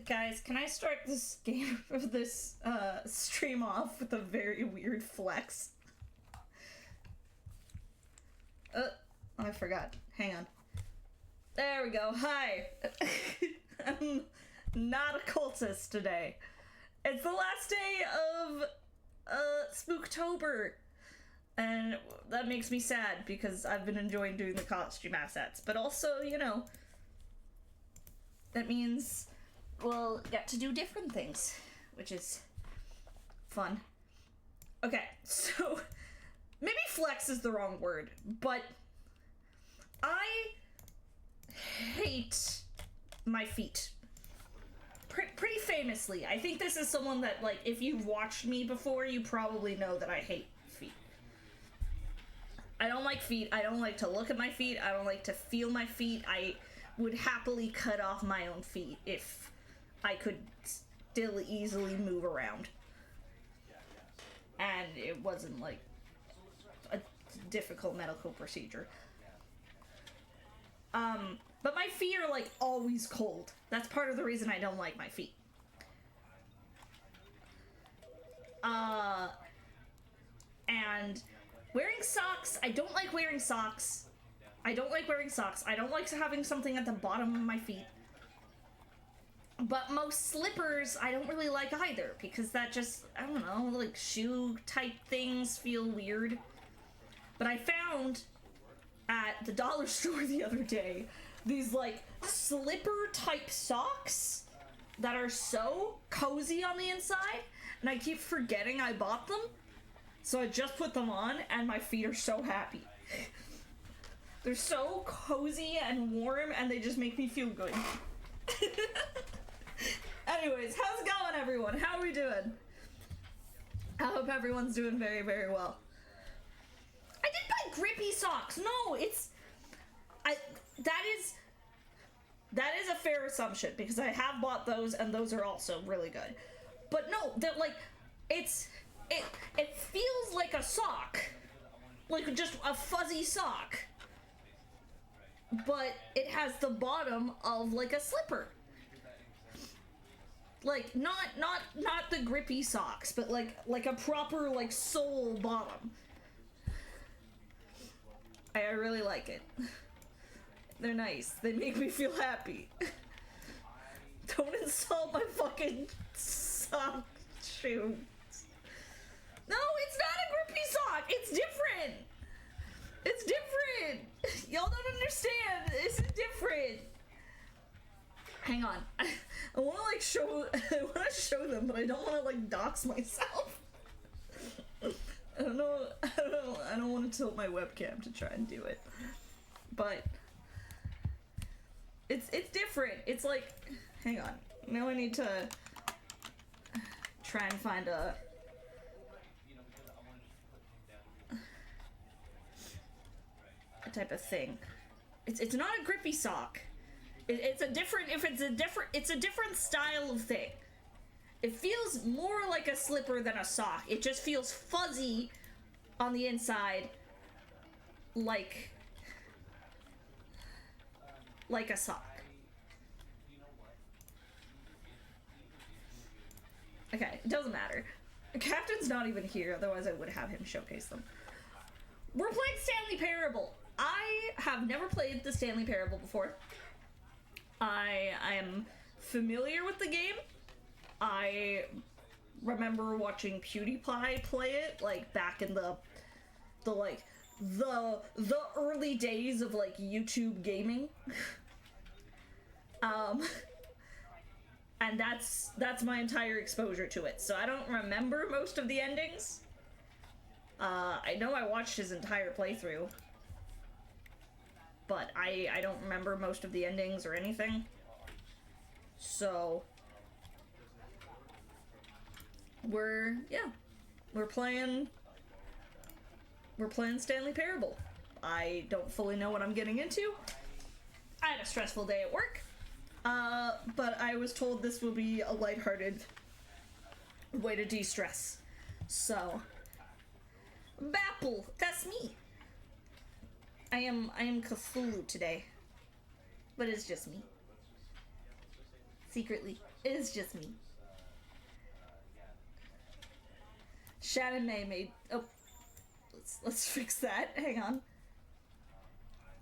Guys, can I start this game of this stream off with a very weird flex? I forgot. Hang on. There we go. Hi. I'm not a cultist today. It's the last day of Spooktober. And that makes me sad because I've been enjoying doing the costume assets. But also, you know, that means we'll get to do different things, which is fun. Okay, so maybe flex is the wrong word, but I hate my feet. Pretty famously. I think this is someone that, like, if you've watched me before, you probably know that I hate feet. I don't like feet. I don't like to look at my feet. I don't like to feel my feet. I would happily cut off my own feet if I could still easily move around. And it wasn't, like, a difficult medical procedure. But my feet are, like, always cold. That's part of the reason I don't like my feet. And wearing socks, I don't like wearing socks. I don't like wearing socks. I don't like having something at the bottom of my feet. But most slippers, I don't really like either, because that just, I don't know, like, shoe-type things feel weird. But I found at the dollar store the other day these, like, slipper-type socks that are so cozy on the inside, and I keep forgetting I bought them. So I just put them on, and my feet are so happy. They're so cozy and warm, and they just make me feel good. Anyways, how's it going, everyone? How are we doing? I hope everyone's doing very, very well. I didn't buy grippy socks. No, that is a fair assumption, because I have bought those, and those are also really good. But no, that, like, it feels like a sock. Like, just a fuzzy sock. But it has the bottom of, like, a slipper. Like, not the grippy socks, but like a proper, like, sole bottom. I really like it. They're nice. They make me feel happy. Don't insult my fucking sock shoe. No, it's not a grippy sock. It's different. It's different. Y'all don't understand. This is different. Hang on. I want to, like, I want to show them, but I don't want to, like, dox myself. I don't know. I don't want to tilt my webcam to try and do it. But it's different. It's like, hang on. Now I need to try and find a type of thing. It's not a grippy sock. It's a different style of thing. It feels more like a slipper than a sock. It just feels fuzzy on the inside, like a sock. Okay, it doesn't matter. The captain's not even here, otherwise I would have him showcase them. We're playing Stanley Parable. I have never played the Stanley Parable before. I am familiar with the game. I remember watching PewDiePie play it, like, back in the early days of, like, YouTube gaming. And that's my entire exposure to it. So I don't remember most of the endings. I know I watched his entire playthrough, but I don't remember most of the endings or anything. So we're playing Stanley Parable. I don't fully know what I'm getting into. I had a stressful day at work, but I was told this will be a lighthearted way to de-stress. So, Bapple, that's me. I am Cthulhu today, but it's just me. Secretly. It is just me. Shannon May made... Oh. Let's fix that. Hang on.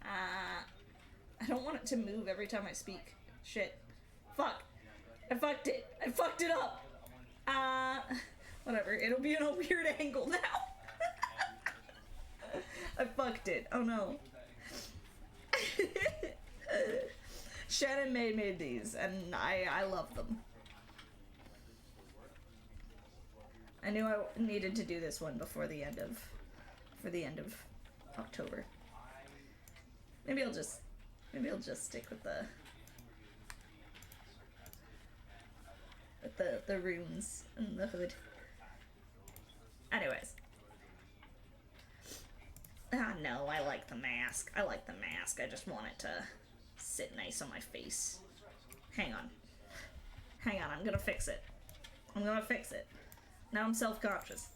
I don't want it to move every time I speak. Shit. Fuck. I fucked it. I fucked it up. Whatever. It'll be in a weird angle now. I fucked it. Oh no. Shannon May made these, and I love them. I knew I needed to do this one before the end of, for the end of October. Maybe I'll just stick with the runes and the hood. Anyways. No, I like the mask. I like the mask. I just want it to sit nice on my face. Hang on. Hang on, I'm gonna fix it. I'm gonna fix it. Now I'm self-conscious.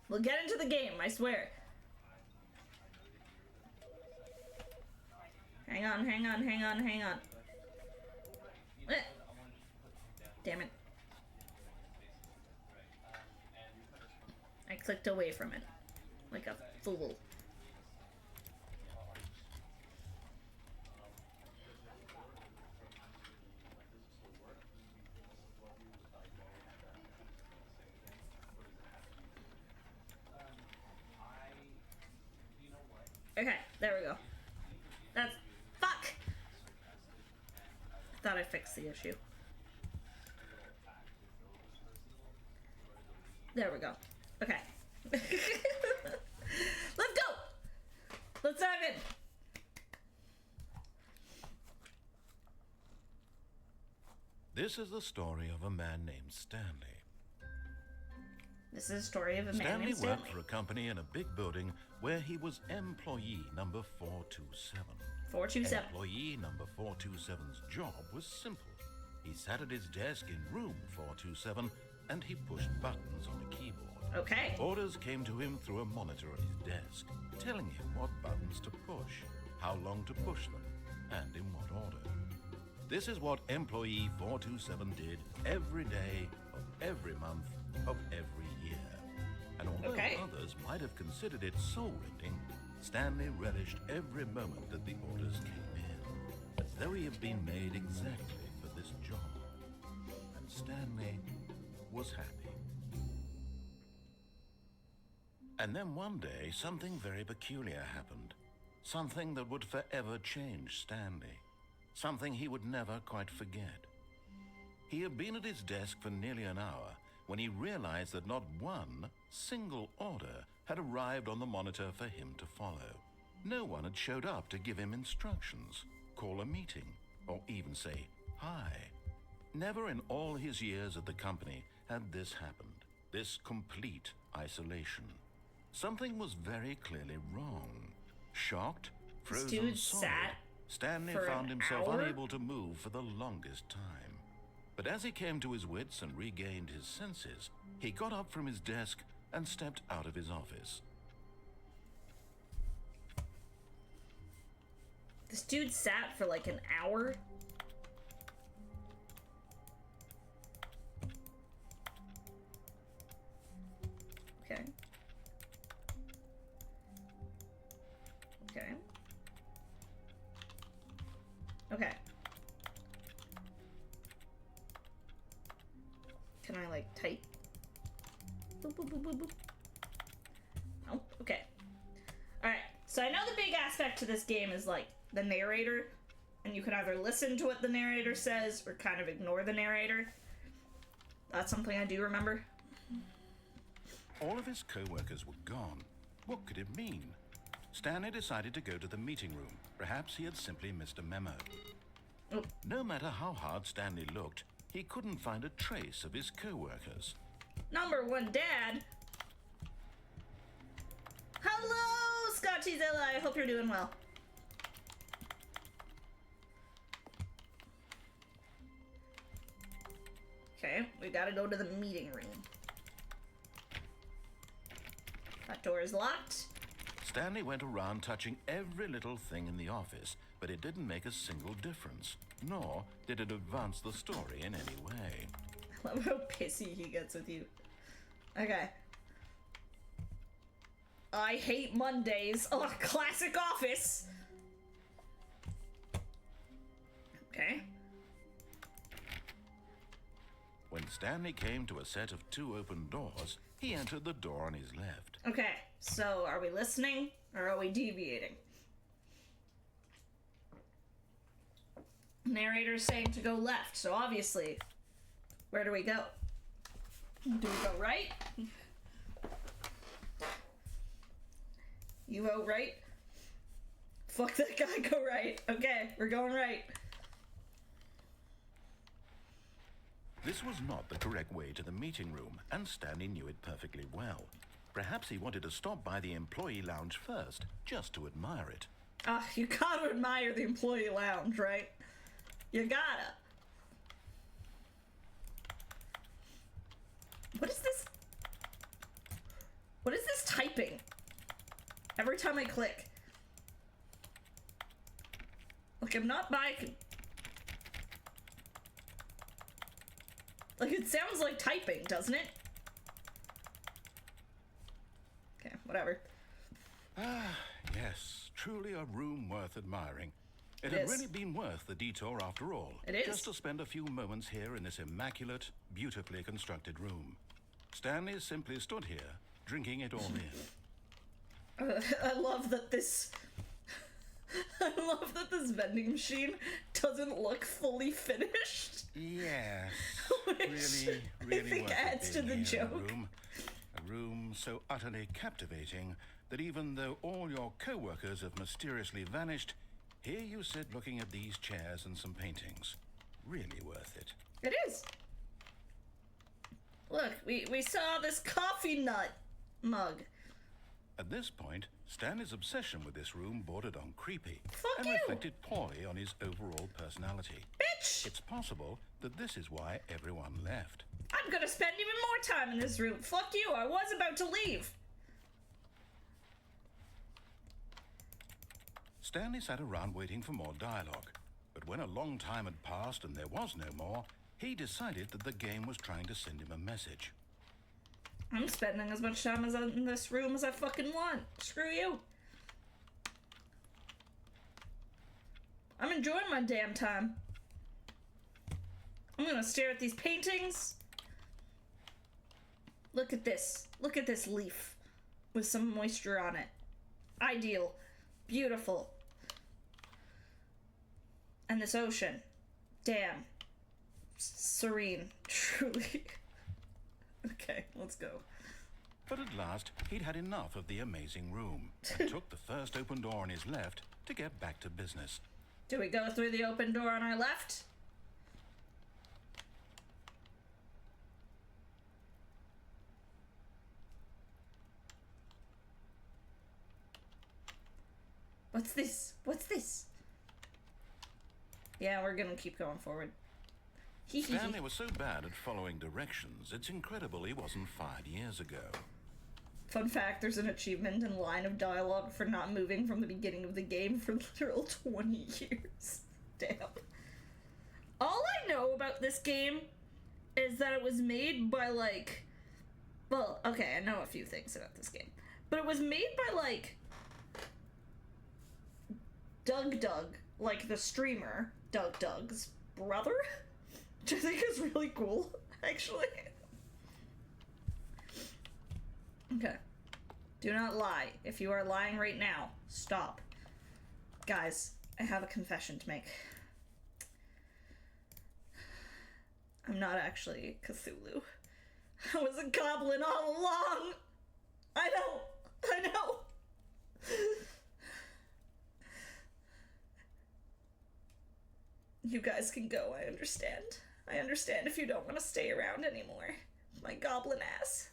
We'll get into the game, I swear. Hang on, hang on, hang on, hang on. Damn it. I clicked away from it. Like a fool. Okay, there we go. That's... Fuck! I thought I fixed the issue. There we go. Okay. Let's go! Let's dive in! This is the story of a man named Stanley. This is a story of a man named Stanley. Stanley worked for a company in a big building where he was employee number 427. 427. Employee number 427's job was simple. He sat at his desk in room 427 and he pushed buttons on a keyboard. Okay. Orders came to him through a monitor at his desk, telling him what buttons to push, how long to push them, and in what order. This is what employee 427 did every day of every month of every year. And although others might have considered it soul-rending, Stanley relished every moment that the orders came in, as though he had been made exactly for this job. And Stanley was happy. And then one day, something very peculiar happened. Something that would forever change Stanley. Something he would never quite forget. He had been at his desk for nearly an hour when he realized that not one single order had arrived on the monitor for him to follow. No one had showed up to give him instructions, call a meeting, or even say hi. Never in all his years at the company had this happened, this complete isolation. Something was very clearly wrong. Shocked, frozen solid, Stanley found himself unable to move for the longest time. But as he came to his wits and regained his senses, he got up from his desk and stepped out of his office. This dude sat for like an hour? Okay. Okay. Okay. Can I, like, type? Boop, boop, boop, boop, boop. Oh, okay. Alright, so I know the big aspect to this game is, like, the narrator. And you can either listen to what the narrator says or kind of ignore the narrator. That's something I do remember. All of his co-workers were gone. What could it mean? Stanley decided to go to the meeting room. Perhaps he had simply missed a memo. Oh. No matter how hard Stanley looked, he couldn't find a trace of his co-workers. Number one, Dad. Hello, Scottyzilla. I hope you're doing well. Okay, we gotta go to the meeting room. That door is locked. Stanley went around touching every little thing in the office, but it didn't make a single difference, nor did it advance the story in any way. I love how pissy he gets with you. Okay. I hate Mondays. Oh, classic office. Okay. When Stanley came to a set of 2 open doors, he entered the door on his left. Okay, so are we listening or are we deviating? Narrator's saying to go left, so obviously, where do we go? Do we go right? You vote right? Fuck that guy, go right. Okay, we're going right. This was not the correct way to the meeting room, and Stanley knew it perfectly well. Perhaps he wanted to stop by the employee lounge first, just to admire it. You gotta admire the employee lounge, right? You gotta. What is this? What is this typing? Every time I click. Look, I'm not by... Like, it sounds like typing, doesn't it? Okay, whatever. Ah, yes, truly a room worth admiring. It It had is. really been worth the detour after all. It is. Just to spend a few moments here in this immaculate, beautifully constructed room. Stanley simply stood here, drinking it all in. I love that this... I love that this vending machine doesn't look fully finished. Yes, Which really I think worth it adds to being the here in joke. A room so utterly captivating that even though all your co-workers have mysteriously vanished, here you sit looking at these chairs and some paintings. Really worth it. It is. Look, we saw this coffee nut mug. At this point, Stanley's obsession with this room bordered on creepy Fuck and you. reflected poorly on his overall personality. Bitch! It's possible that this is why everyone left. I'm gonna spend even more time in this room. Fuck you, I was about to leave. Stanley sat around waiting for more dialogue, but when a long time had passed and there was no more, he decided that the game was trying to send him a message. I'm spending as much time in this room as I fucking want. Screw you. I'm enjoying my damn time. I'm gonna stare at these paintings. Look at this. Look at this leaf with some moisture on it. Ideal. Beautiful. And this ocean. Damn. Serene. Truly. Okay, let's go. But at last, he'd had enough of the amazing room and took the first open door on his left to get back to business. Do we go through the open door on our left? What's this? What's this? Yeah, we're gonna keep going forward. Stanley was so bad at following directions, it's incredible he wasn't fired years ago. Fun fact, there's an achievement in line of dialogue for not moving from the beginning of the game for literal 20 years. Damn. All I know about this game is that it was made by, like... Well, okay, I know a few things about this game. But it was made by, like... Doug, like the streamer, Doug's brother? Which I think is really cool, actually. Okay. Do not lie. If you are lying right now, stop. Guys, I have a confession to make. I'm not actually Cthulhu. I was a goblin all along! I know! You guys can go, I understand. I understand if you don't want to stay around anymore. My goblin ass.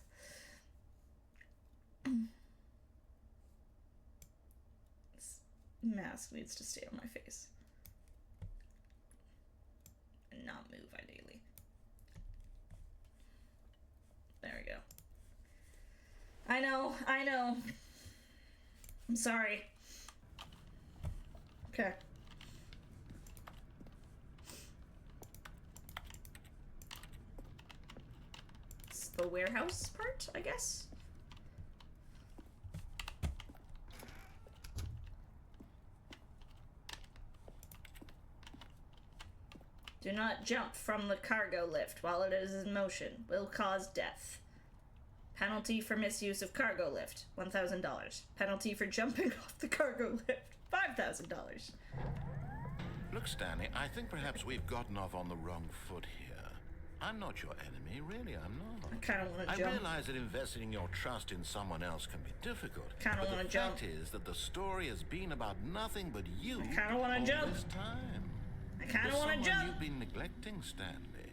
This mask needs to stay on my face. And not move, ideally. There we go. I know. I'm sorry. Okay. It's the warehouse part, I guess. Do not jump from the cargo lift while it is in motion. Will cause death. Penalty for misuse of cargo lift, $1,000. Penalty for jumping off the cargo lift, $5,000. Look, Stanley, I think perhaps we've gotten off on the wrong foot here. I'm not your enemy, really, I'm not. I kind of want to jump. I realize that investing your trust in someone else can be difficult. Kind of want to jump. But the fact is that the story has been about nothing but you. I kind of want to jump. This time. I kind of want to jump. You've been neglecting, Stanley.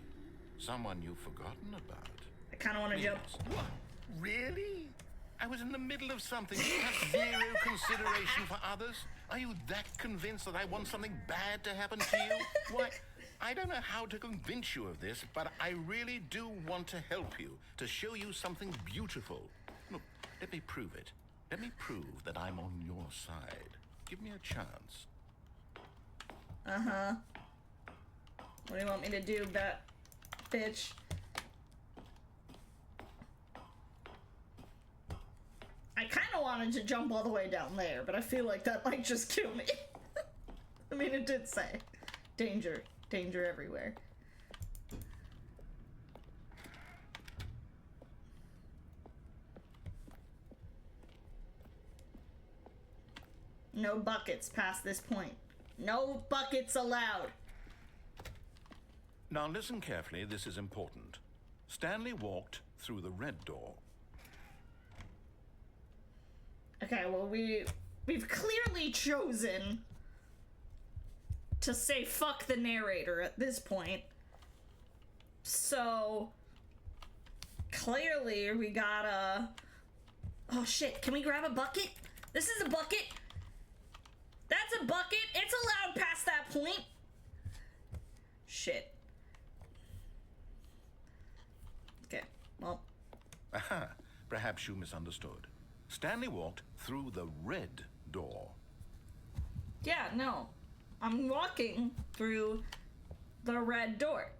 Someone you've forgotten about. I kind of want to jump. What? Really? I was in the middle of something. You have zero consideration for others? Are you that convinced that I want something bad to happen to you? Why, I don't know how to convince you of this, but I really do want to help you, to show you something beautiful. Look, let me prove it. Let me prove that I'm on your side. Give me a chance. Uh-huh. What do you want me to do, bitch? I kind of wanted to jump all the way down there, but I feel like that might just kill me. I mean, it did say, danger, danger everywhere. No buckets past this point. No buckets allowed. Now listen carefully, this is important. Stanley walked through the red door. Okay, well, we've clearly chosen to say fuck the narrator at this point. So, clearly we gotta... Oh shit, can we grab a bucket? This is a bucket. That's a bucket. It's allowed past that point. Shit. Okay, well. Aha, perhaps you misunderstood. Stanley walked through the red door. Yeah, no. I'm walking through the red door.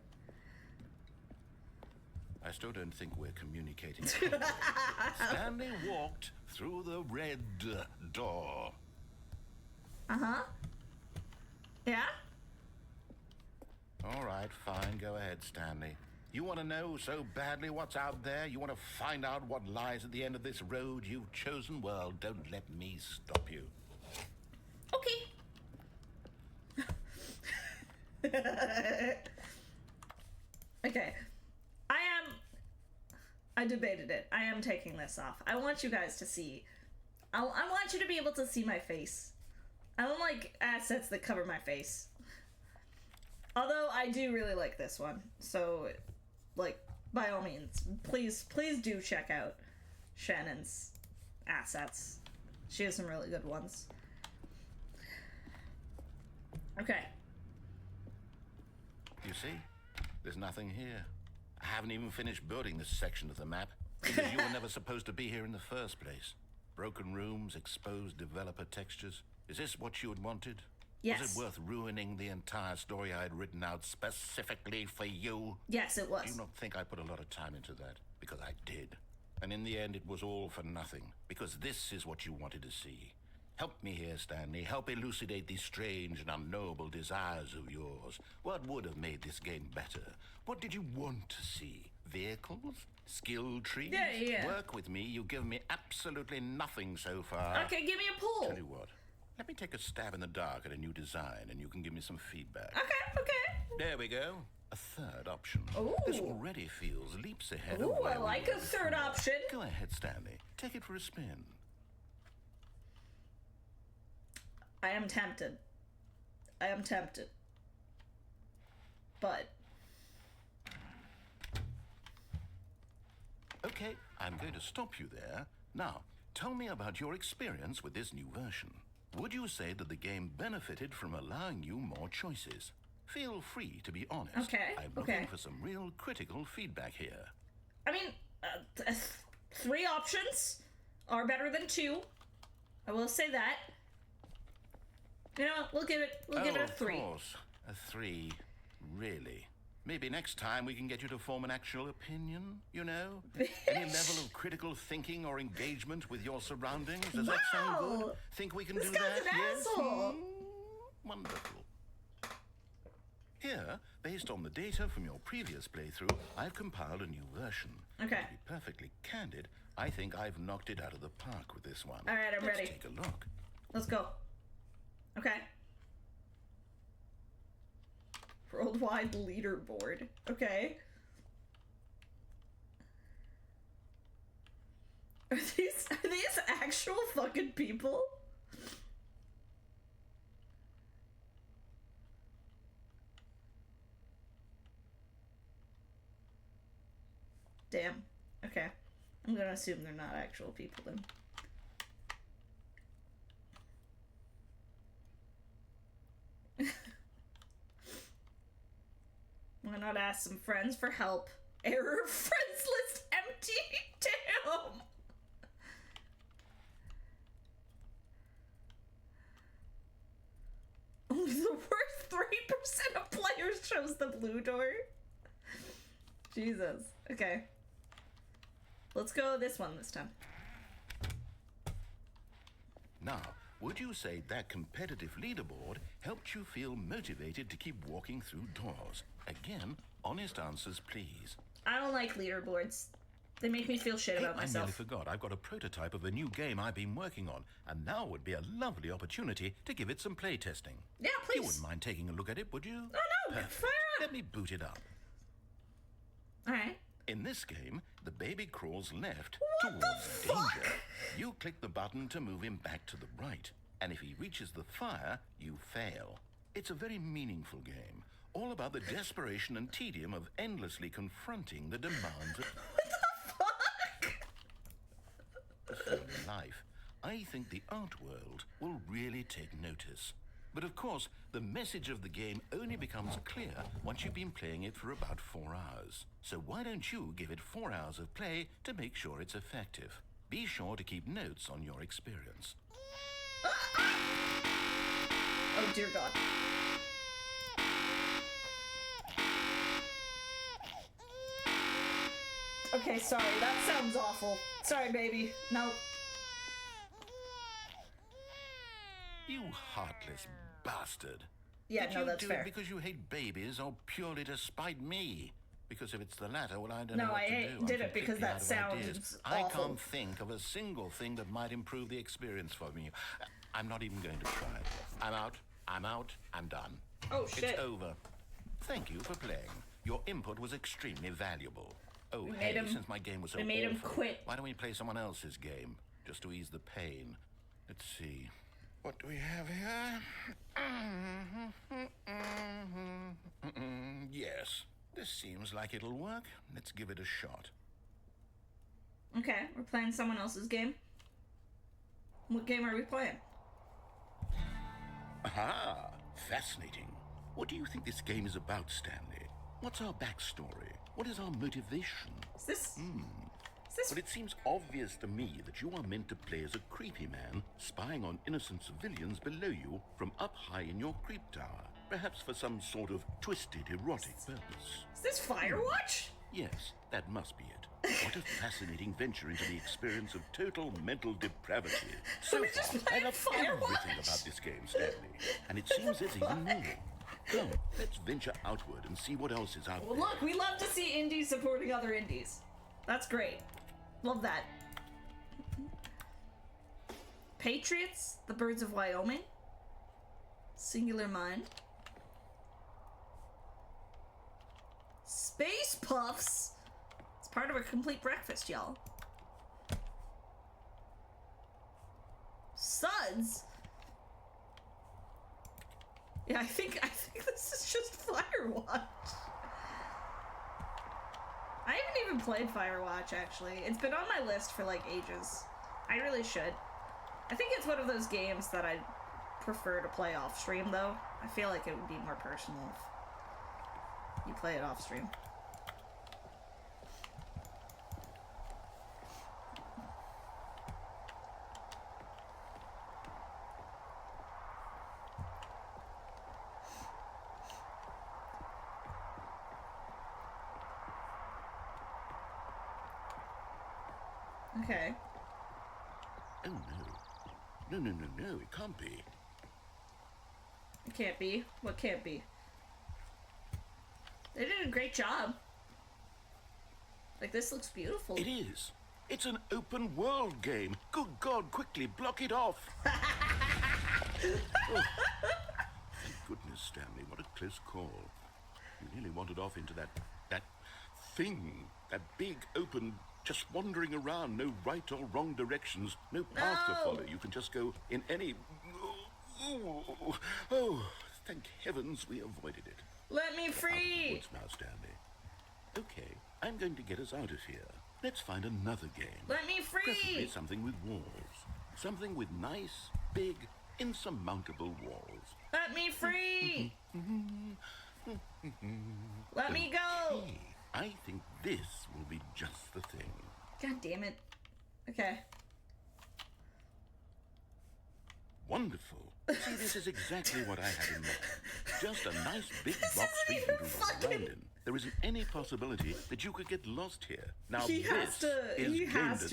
I still don't think we're communicating. Stanley walked through the red door. Uh-huh. Yeah? All right, fine. Go ahead, Stanley. You want to know so badly what's out there? You want to find out what lies at the end of this road you've chosen? Well, don't let me stop you. Okay. Okay. I debated it. I am taking this off. I want you guys to see. I want you to be able to see my face. I don't like assets that cover my face. Although I do really like this one. So, like, by all means, please do check out Shannon's assets. She has some really good ones. Okay. You see? There's nothing here. I haven't even finished building this section of the map, because you were never supposed to be here in the first place. Broken rooms, exposed developer textures. Is this what you had wanted? Yes. Was it worth ruining the entire story I had written out specifically for you? Yes, it was. Do you not think I put a lot of time into that? Because I did. And in the end, it was all for nothing. Because this is what you wanted to see. Help me here, Stanley. Help elucidate these strange and unknowable desires of yours. What would have made this game better? What did you want to see? Vehicles? Skill trees? Yeah. Work with me. You've given me absolutely nothing so far. Okay, give me a pull. Tell you what. Let me take a stab in the dark at a new design, and you can give me some feedback. Okay. There we go. A third option. Ooh. This already feels leaps ahead of Ooh, where I we like were a third before. option. Go ahead, Stanley. Take it for a spin. I am tempted. But... Okay, I'm going to stop you there. Now, tell me about your experience with this new version. Would you say that the game benefited from allowing you more choices? Feel free to be honest. Okay, I'm looking for some real critical feedback here. I mean, 3 options are better than 2. I will say that. You know, we'll give it a 3. Of course. A 3. Really. Maybe next time we can get you to form an actual opinion, you know? Any level of critical thinking or engagement with your surroundings. Does that sound good? Think we can do that? This guy's an asshole. Wonderful. Here, based on the data from your previous playthrough, I've compiled a new version. Okay. To be perfectly candid, I think I've knocked it out of the park with this one. All right, I'm ready. Let's take a look. Let's go. Okay. Worldwide leaderboard. Okay. Are these actual fucking people? Damn. Okay. I'm gonna assume they're not actual people then. Why not ask some friends for help? Error friends list empty. Damn. Only the worst 3% of players chose the blue door. Jesus. Okay. Let's go this one this time. Now, would you say that competitive leaderboard helped you feel motivated to keep walking through doors? Again, honest answers, please. I don't like leaderboards. They make me feel shit about I myself. nearly forgot. I've got a prototype of a new game I've been working on, and now would be a lovely opportunity to give it some play testing. Yeah, please. You wouldn't mind taking a look at it, would you? Oh, no. Perfect. Fire up. Let me boot it up. All right. In this game, the baby crawls left What towards the fuck? danger. You click the button to move him back to the right, and if he reaches the fire, you fail. It's a very meaningful game, all about the desperation and tedium of endlessly confronting the demands of family life. I think the art world will really take notice. But of course, the message of the game only becomes clear once you've been playing it for about 4 hours. So why don't you give it 4 hours of play to make sure it's effective? Be sure to keep notes on your experience. Oh, dear God. Okay, sorry. That sounds awful. Sorry, baby. No. You heartless bastard. Yeah, Did no, you that's do fair. it because you hate babies or purely to spite me? Because if it's the latter, well, I don't No, know what I to do. did I'm it because completely that out of sounds ideas. awful. I can't think of a single thing that might improve the experience for me. I'm not even going to try. I'm out. I'm done. Oh, shit. It's over. Thank you for playing. Your input was extremely valuable. Oh, We hey, made him- since my game was so we made him awful, quit. why don't we play someone else's game, just to ease the pain? Let's see. What do we have here? Yes, this seems like it'll work. Let's give it a shot. Okay, we're playing someone else's game. What game are we playing? Aha! Fascinating. What do you think this game is about, Stanley? What's our backstory? What is our motivation? Is this... Is this... But it seems obvious to me that you are meant to play as a creepy man spying on innocent civilians below you from up high in your creep tower. Perhaps for some sort of twisted erotic purpose. Is this Firewatch? Yes, that must be it. What a fascinating venture into the experience of total mental depravity. So we just far, played I love everything Firewatch. about this game, Stanley. And it seems there's even more. Come, let's venture outward and see what else is out Well, there. look, we love to see indies supporting other indies. That's great. Love that. Patriots, the Birds of Wyoming. Singular Mind. Space Puffs. It's part of a complete breakfast, y'all. Suds. Yeah, I think this is just Firewatch. I haven't even played Firewatch, actually. It's been on my list for, like, ages. I really should. I think it's one of those games that I'd prefer to play off-stream, though. I feel like it would be more personal if you play it off-stream. Okay. Oh no. No, it can't be. It can't be. What can't be? They did a great job. Like, this looks beautiful. It is. It's an open world game. Good God, quickly block it off. Oh, thank goodness, Stanley. What a close call. You nearly wandered off into that thing. That big, open, just wandering around. No right or wrong directions. No path to follow. You can just go in any... Oh, thank heavens we avoided it. Let me free! What's now, Stanley? Okay, I'm going to get us out of here. Let's find another game. Let me free! Preferably something with walls. Something with nice, big, insurmountable walls. Let me free! Let me go! Okay, I think this will be just the thing. God damn it. Okay. Wonderful. See, this is exactly what I had in mind. Just a nice big box for you to run around in. There isn't any possibility that you could get lost here. Now, He has to design.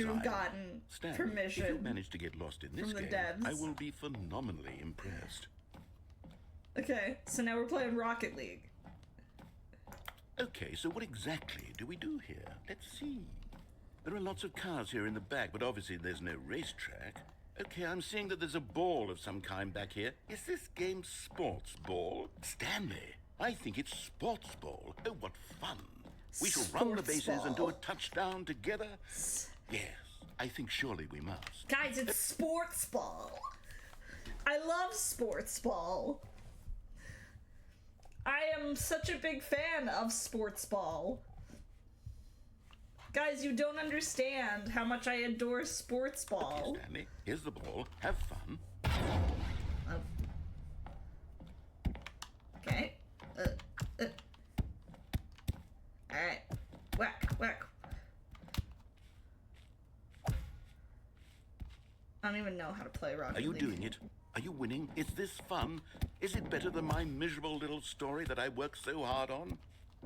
have gotten Stan, permission if you manage to get lost in this from the game, devs. I will be phenomenally impressed. Okay, so now we're playing Rocket League. Okay, so what exactly do we do here? Let's see. There are lots of cars here in the back, but obviously there's no racetrack. Okay, I'm seeing that there's a ball of some kind back here. Is this game sports ball? Stanley, I think it's sports ball. Oh, what fun. We shall run the Sports bases and do ball. a touchdown together. Yes, I think surely we must. Guys, it's sports ball. I love sports ball. I am such a big fan of sports ball. Guys, you don't understand how much I adore sports ball. Okay, Stanley, here's the ball. Have fun. Oh. Okay. Alright. Whack, whack. I don't even know how to play Rocket Are you League. doing it? Are you winning? Is this fun? Is it better than my miserable little story that I worked so hard on?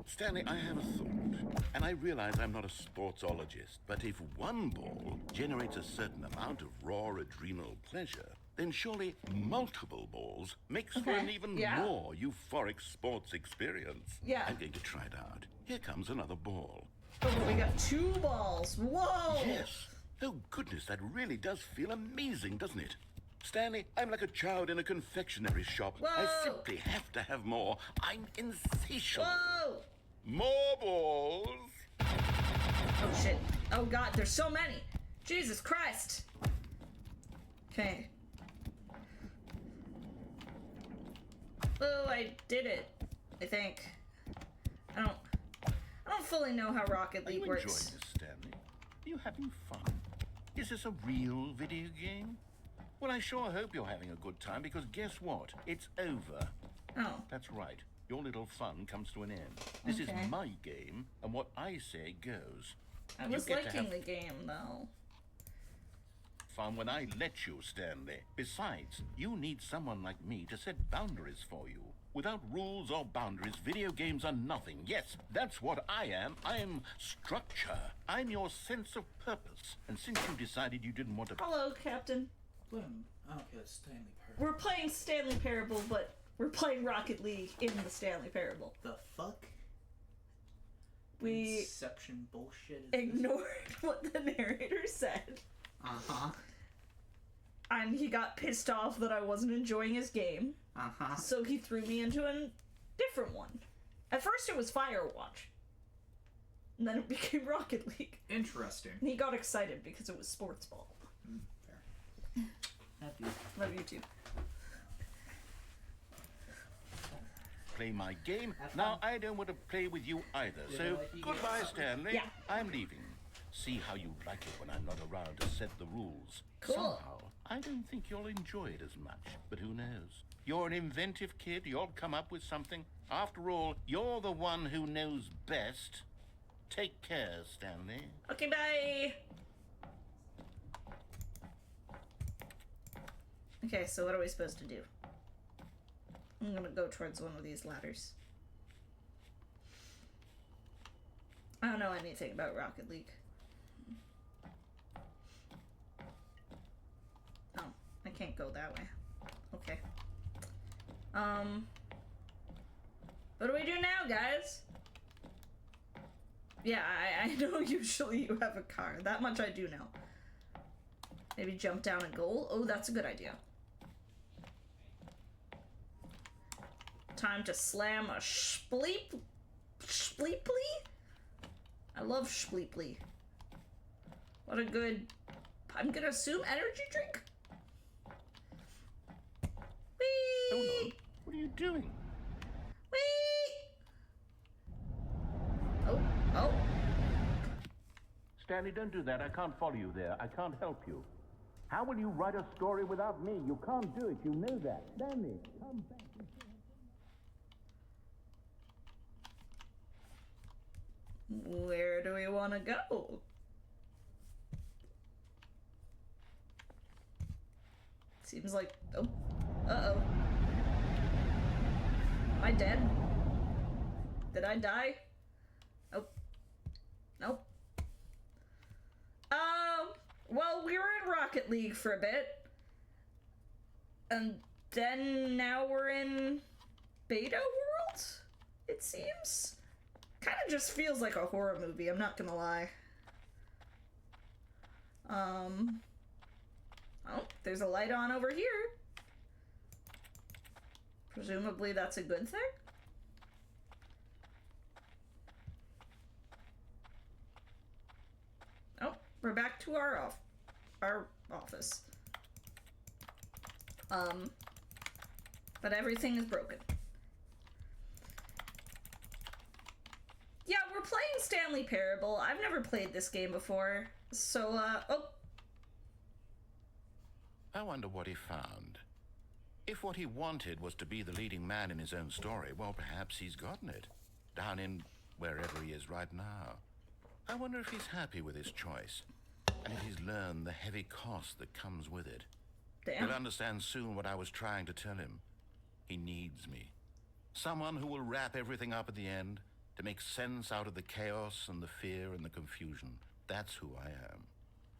Stanley, I have a thought, and I realize I'm not a sportsologist, but if one ball generates a certain amount of raw adrenal pleasure, then surely multiple balls makes for an even more euphoric sports experience. Yeah. I'm going to try it out. Here comes another ball. Oh, we got 2 balls. Whoa! Yes. Oh, goodness, that really does feel amazing, doesn't it? Stanley, I'm like a child in a confectionery shop. Whoa. I simply have to have more. I'm insatiable. Whoa! More balls. Oh shit. Oh god, there's so many. Jesus Christ. Okay. Oh, I did it. I think. I don't fully know how Rocket Are you League enjoying works. this, Stanley? Are you having fun? Is this a real video game? Well, I sure hope you're having a good time, because guess what? It's over. Oh. That's right. Your little fun comes to an end. This is Okay. my game, and what I say goes. I You was get to liking have the game though. fun when I let you, Stanley. Besides, you need someone like me to set boundaries for you. Without rules or boundaries, video games are nothing. Yes, that's what I am. I'm structure. I'm your sense of purpose. And since you decided you didn't want to... Hello, Captain. Oh, okay, it's Stanley Parable. We're playing Stanley Parable, but we're playing Rocket League in the Stanley Parable. The fuck? We Inception bullshit is this? ignored what the narrator said. Uh-huh. And he got pissed off that I wasn't enjoying his game. Uh-huh. So he threw me into a different one. At first it was Firewatch. And then it became Rocket League. Interesting. And he got excited because it was sports ball. Fair. Love you. Love you too. play my game. Have Now, fun. I don't want to play with you either. Yeah, So, like you goodbye, get- Stanley. Yeah. I'm leaving. See how you like it when I'm not around to set the rules. Cool. Somehow, I don't think you'll enjoy it as much. But who knows? You're an inventive kid. You'll come up with something. After all, you're the one who knows best. Take care, Stanley. Okay, bye. Okay, so what are we supposed to do? I'm gonna go towards one of these ladders. I don't know anything about Rocket League. can't go that way. Okay. What do we do now, guys? Yeah, I know usually you have a car. That much I do know. Maybe jump down a goal? Oh, that's a good idea. Time to slam a spleeply? I love spleeply. What a good... I'm gonna assume energy drink? Whee! Hold on. What are you doing? Whee! Oh. Stanley, don't do that. I can't follow you there. I can't help you. How will you write a story without me? You can't do it. You know that. Stanley, come back. Where do we want to go? Seems like... Oh. Uh-oh. Am I dead? Did I die? Nope. Nope. Well, we were in Rocket League for a bit. And then now we're in Beta World, it seems. Kind of just feels like a horror movie, I'm not gonna lie. Oh, there's a light on over here. Presumably that's a good thing? Oh, we're back to our office. But everything is broken. Yeah, we're playing Stanley Parable. I've never played this game before, so, oh. I wonder what he found. If what he wanted was to be the leading man in his own story, well, perhaps he's gotten it. Down in wherever he is right now. I wonder if he's happy with his choice. And if he's learned the heavy cost that comes with it. Damn. He'll understand soon what I was trying to tell him. He needs me. Someone who will wrap everything up at the end to make sense out of the chaos and the fear and the confusion. That's who I am.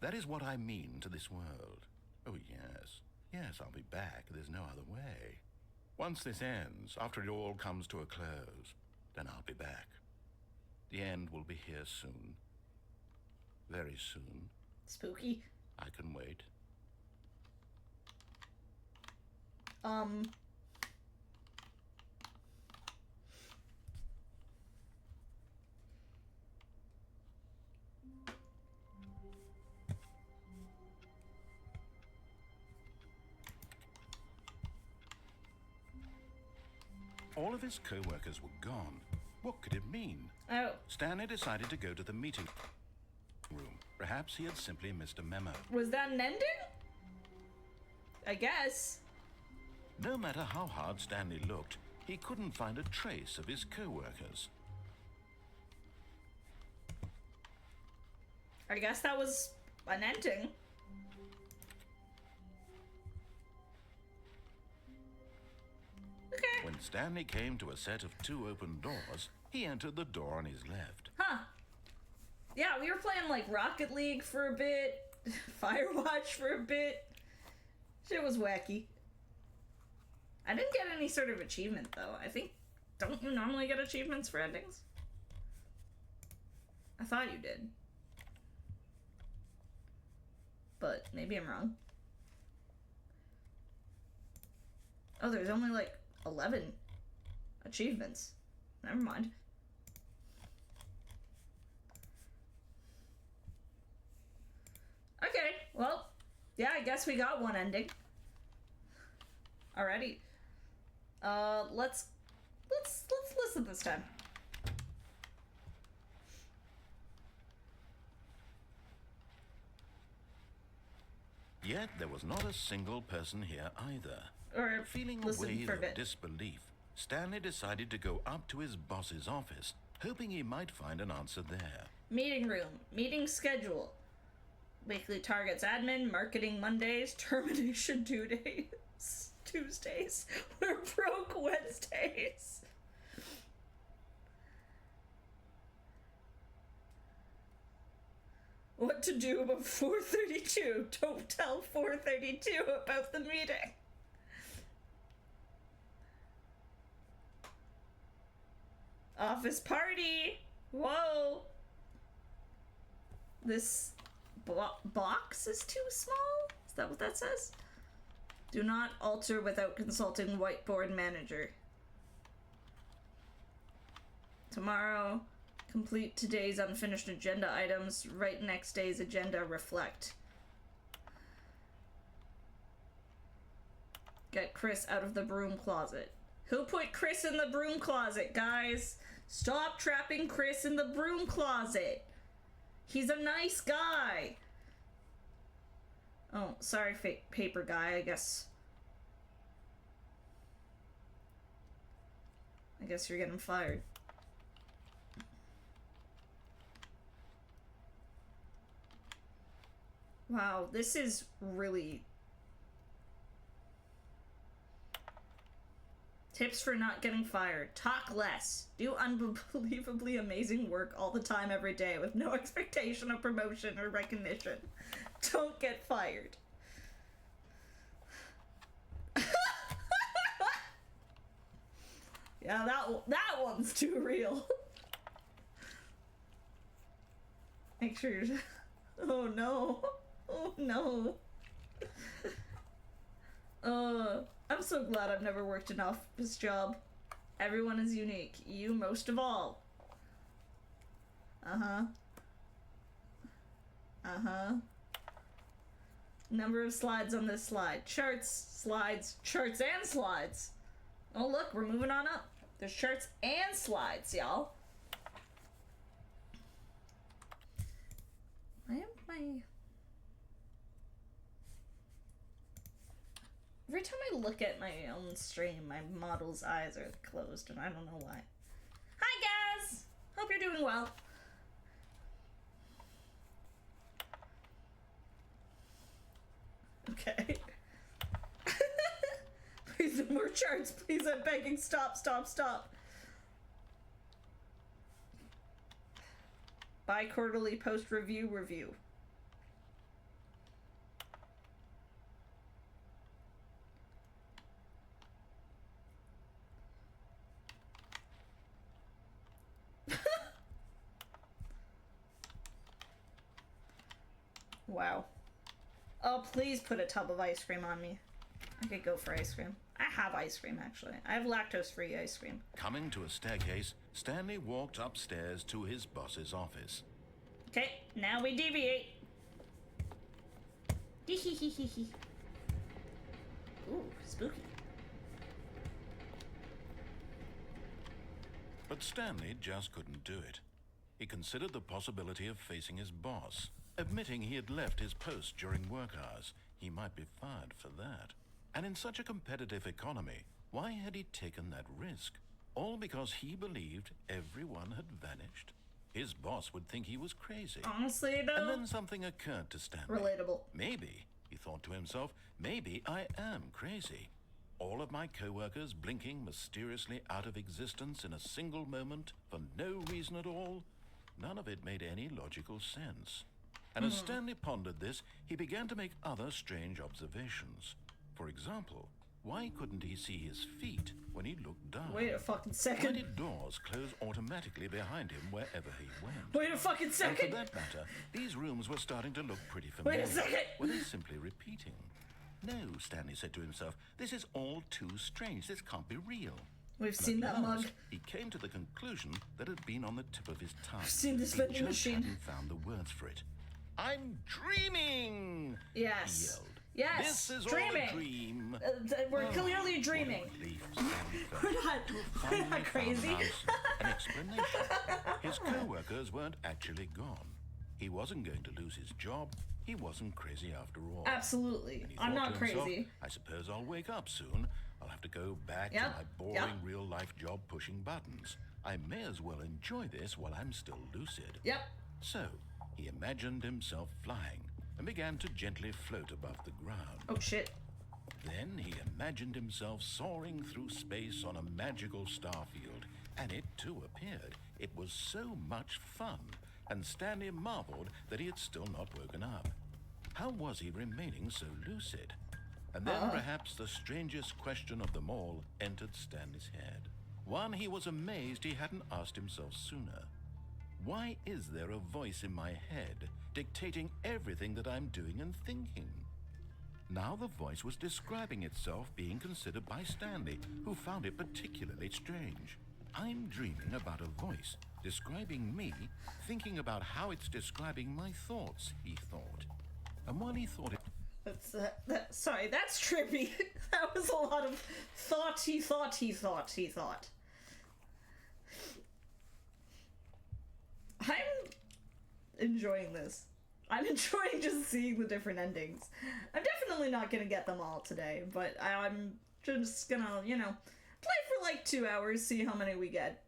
That is what I mean to this world. Oh, yes. Yes, I'll be back. There's no other way. Once this ends, after it all comes to a close, then I'll be back. The end will be here soon. Very soon. Spooky. I can wait. All of his co-workers were gone. What could it mean? Oh. Stanley decided to go to the meeting room. Perhaps he had simply missed a memo. Was that an ending? I guess. No matter how hard Stanley looked, he couldn't find a trace of his co-workers. I guess that was an ending. Okay. When Stanley came to a set of 2 open doors, he entered the door on his left. Huh. Yeah, we were playing like Rocket League for a bit, Firewatch for a bit. Shit was wacky. I didn't get any sort of achievement though. I think, don't you normally get achievements for endings? I thought you did. But maybe I'm wrong. Oh, there's only like 11 achievements. Never mind. Okay, well, yeah, I guess we got one ending. Alrighty. Let's listen this time. Yet there was not a single person here either. Or Feeling a listen wave for a of bit. disbelief, Stanley decided to go up to his boss's office, hoping he might find an answer there. Meeting room. Meeting schedule. Weekly targets admin. Marketing Mondays. Termination Tuesdays. We're broke Wednesdays. What to do about 432? Don't tell 432 about the meeting. Office party! Whoa! This box is too small? Is that what that says? Do not alter without consulting whiteboard manager. Tomorrow, complete today's unfinished agenda items. Write next day's agenda. Reflect. Get Chris out of the broom closet. Who put Chris in the broom closet, guys? Stop trapping Chris in the broom closet. He's a nice guy. Oh, sorry, fake paper guy, I guess you're getting fired. Wow, this is really... Tips for not getting fired. Talk less. Do unbelievably amazing work all the time every day with no expectation of promotion or recognition. Don't get fired. Yeah, that one's too real. Make sure you're... Oh no. Oh no. I'm so glad I've never worked an office job. Everyone is unique. You most of all. Number of slides on this slide. Charts, slides, charts, and slides. Oh look, we're moving on up. There's charts and slides, y'all. I am my... Every time I look at my own stream, my model's eyes are closed, and I don't know why. Hi, guys! Hope you're doing well. Okay. Please, no more charts. Please, I'm begging. Stop, stop, stop. Bi-quarterly post-review review. Wow. Oh, please put a tub of ice cream on me. I could go for ice cream. I have ice cream, actually. I have lactose-free ice cream. Coming to a staircase, Stanley walked upstairs to his boss's office. Okay, now we deviate. Hee. Ooh, spooky. But Stanley just couldn't do it. He considered the possibility of facing his boss. Admitting he had left his post during work hours, he might be fired for that. And in such a competitive economy, why had he taken that risk? All because he believed everyone had vanished. His boss would think he was crazy. Honestly, though... And then something occurred to Stanley. Relatable. Maybe, he thought to himself, maybe I am crazy. All of my co-workers blinking mysteriously out of existence in a single moment for no reason at all. None of it made any logical sense. And as Stanley pondered this, he began to make other strange observations. For example, why couldn't he see his feet when he looked down? Wait a fucking Why second. did doors close automatically behind him wherever he went? Wait a fucking And second. for that matter, these rooms were starting to look pretty familiar. Wait a second. Were they simply repeating? No, Stanley said to himself, this is all too strange. This can't be real. We've And seen at that mug. last, he came to the conclusion that had been on the tip of his tongue. I've seen this He vending just machine. hadn't found the words for it. I'm dreaming! Yes. He yelled. Yes. This is Dreaming. all a dream. We're clearly dreaming. What a relief Stanley felt. We're not Finally crazy. found an explanation. His co-workers weren't actually gone. He wasn't going to lose his job. He wasn't crazy after all. Absolutely. And he I'm thought not to himself, crazy. I suppose I'll wake up soon. I'll have to go back to Yep, my boring yep. real-life job pushing buttons. I may as well enjoy this while I'm still lucid. Yep. So, he imagined himself flying and began to gently float above the ground. Oh shit. Then he imagined himself soaring through space on a magical starfield, and it too appeared. It was so much fun. and Stanley marveled that he had still not woken up. How was he remaining so lucid? And then perhaps the strangest question of them all entered Stanley's head. One he was amazed he hadn't asked himself sooner. Why is there a voice in my head dictating everything that I'm doing and thinking? Now the voice was describing itself being considered by Stanley, who found it particularly strange. I'm dreaming about a voice describing me, thinking about how it's describing my thoughts, he thought. And while he thought it... Sorry, that's trippy. That was a lot of he thought. I'm enjoying this. I'm enjoying just seeing the different endings. I'm definitely not gonna get them all today, but I'm just gonna, you know, play for like 2 hours, see how many we get.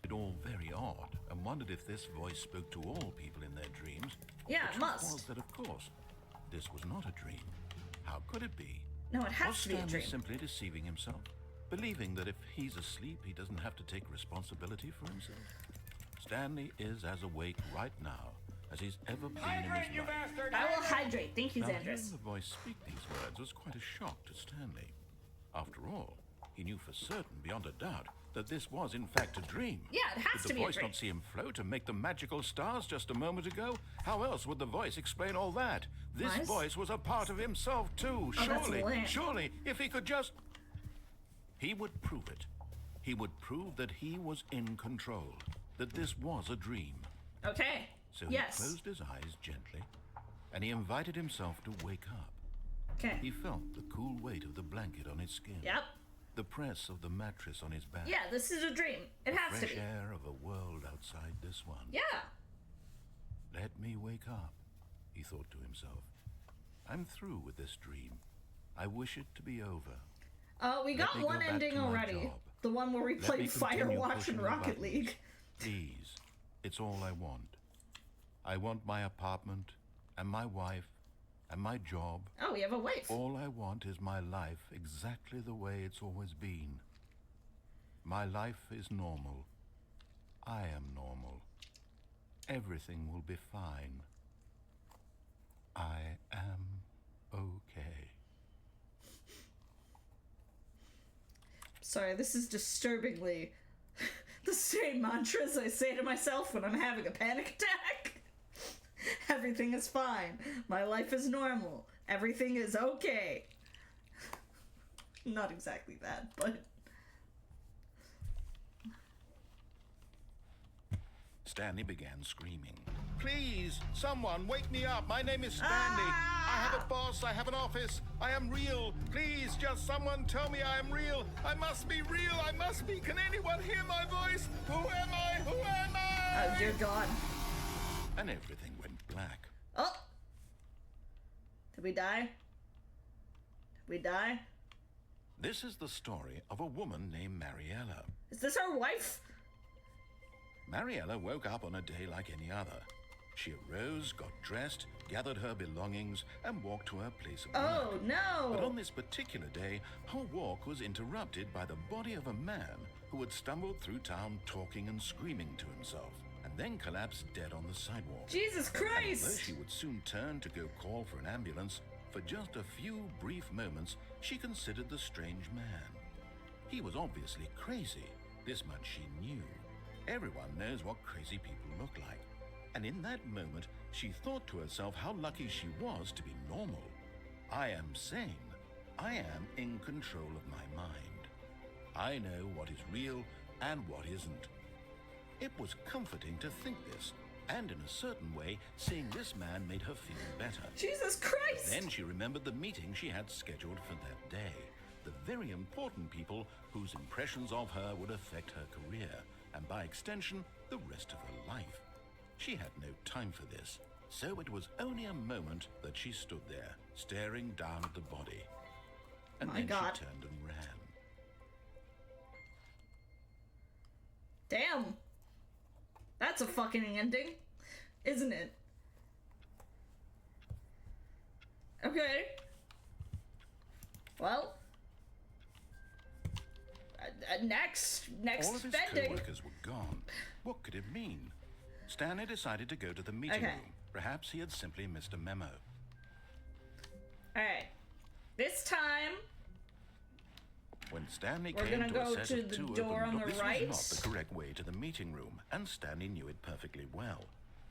It all very odd, and wondered if this voice spoke to all people in their dreams. Yeah, The it truth must. was that, of course, this was not a dream. How could it be? No, it has Was to be a Stanley dream. simply deceiving himself, believing that if he's asleep, he doesn't have to take responsibility for himself? Stanley is as awake right now as he's ever been in his life. I will hydrate. Thank you, Now, hearing Xandris. the voice speak these words was quite a shock to Stanley. After all, he knew for certain, beyond a doubt, that this was in fact a dream. Yeah, it has Did to the be a voice dream. not see him float and make the magical stars just a moment ago? How else would the voice explain all that? This Nice. voice was a part of himself too. Oh, that's Surely, lamp. surely, if he could just... He would prove it. He would prove that he was in control, that this was a dream. Okay. So Yes. he closed his eyes gently, and he invited himself to wake up. Okay. He felt the cool weight of the blanket on his skin. Yep. The press of the mattress on his back. Yeah, this is a dream. It has to Fresh be. air of a world outside this one. Yeah. Let me wake up, he thought to himself. I'm through with this dream. I wish it to be over. We Let got me go one back ending to my already. job. The one where we Let played me continue Firewatch pushing and the Rocket buttons. League. Please, it's all I want. I want my apartment, and my wife, and my job. Oh, we have a wife. All I want is my life exactly the way it's always been. My life is normal. I am normal. Everything will be fine. I am okay. Sorry, this is disturbingly the same mantras I say to myself when I'm having a panic attack. Everything is fine. My life is normal. Everything is okay. Not exactly that, but... Stanley began screaming. Please, someone, wake me up. My name is Stanley. I have a boss. I have an office. I am real. Please, just someone tell me I am real. I must be real. I must be. Can anyone hear my voice? Who am I? Who am I? Oh, dear God. And everything went black. Oh! Did we die? Did we die? This is the story of a woman named Mariella. Is this our wife? Mariella woke up on a day like any other. She arose, got dressed, gathered her belongings, and walked to her place of work. Oh, no! But on this particular day, her walk was interrupted by the body of a man who had stumbled through town talking and screaming to himself, and then collapsed dead on the sidewalk. Jesus And although Christ! she would soon turn to go call for an ambulance, for just a few brief moments, she considered the strange man. He was obviously crazy. This much she knew. Everyone knows what crazy people look like. And in that moment, she thought to herself how lucky she was to be normal. I am sane. I am in control of my mind. I know what is real and what isn't. It was comforting to think this, and in a certain way, seeing this man made her feel better. Jesus Christ! Then she remembered the meeting she had scheduled for that day. The very important people whose impressions of her would affect her career, and by extension, the rest of her life. She had no time for this, so it was only a moment that she stood there, staring down at the body. And My then God. she turned and ran. Damn! That's a fucking ending, isn't it? Okay. Well. Next All of his ending. co-workers were gone. What could it mean? Stanley decided to go to the meeting Okay. room. Perhaps he had simply missed a memo. Alright. This time, When Stanley we're came gonna to a go set to of the two door open on the this right. was not the correct way to the meeting room, and Stanley knew it perfectly well.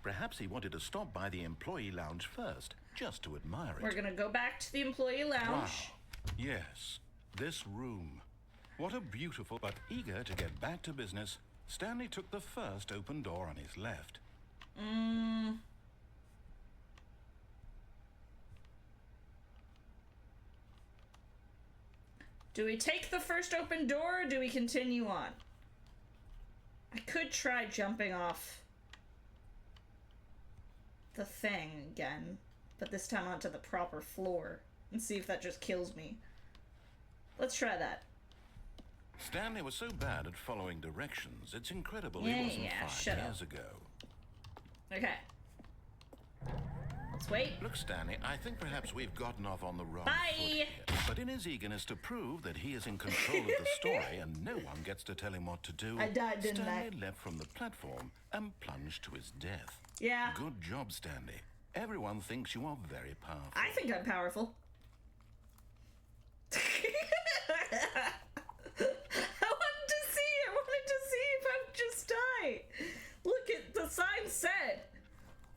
Perhaps he wanted to stop by the employee lounge first, just to admire it. we're gonna go back to the employee lounge. Wow. Yes, this room. What a beautiful, but eager to get back to business, Stanley took the first open door on his left. Do we take the first open door, or do we continue on? I could try jumping off the thing again, but this time onto the proper floor, and see if that just kills me. Let's try that. Stanley was so bad at following directions, it's incredible Yeah, he wasn't yeah, 5 shut up. years ago. Okay. Let's wait. Look, Stanley, I think perhaps we've gotten off on the wrong Bye. foot here. But in his eagerness to prove that he is in control of the story and no one gets to tell him what to do, I died, didn't I? Stanley leapt from the platform and plunged to his death. Yeah. Good job, Stanley. Everyone thinks you are very powerful. I think I'm powerful. I wanted to see if I would just die. Look at the sign said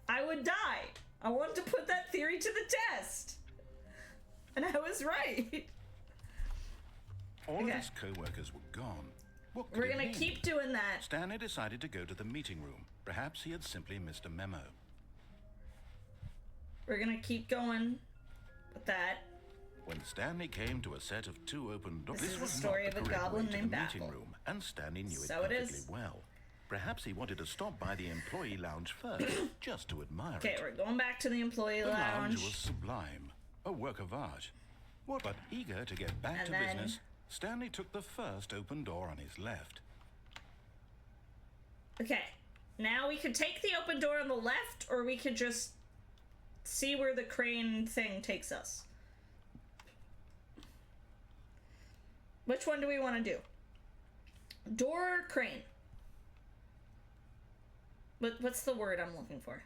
I would die. I wanted to put that theory to the test. And I was right. All Okay. of his co-workers were gone. What could We're it gonna mean? keep doing that. Stanley decided to go to the meeting room. Perhaps he had simply missed a memo. We're gonna keep going with that. When Stanley came to a set of two open doors, This is the was story not the of a correct goblin way to named the meeting Apple. room, and Stanley knew So it it perfectly is. well. Perhaps he wanted to stop by the employee lounge first, just to admire Okay, it. we're going back to the employee The lounge was lounge. sublime, a work of art. What? But eager to get back And to then- business, Stanley took the first open door on his left. Okay, now we could take the open door on the left, or we could just see where the crane thing takes us. Which one do we want to do? Door or crane? What's the word I'm looking for?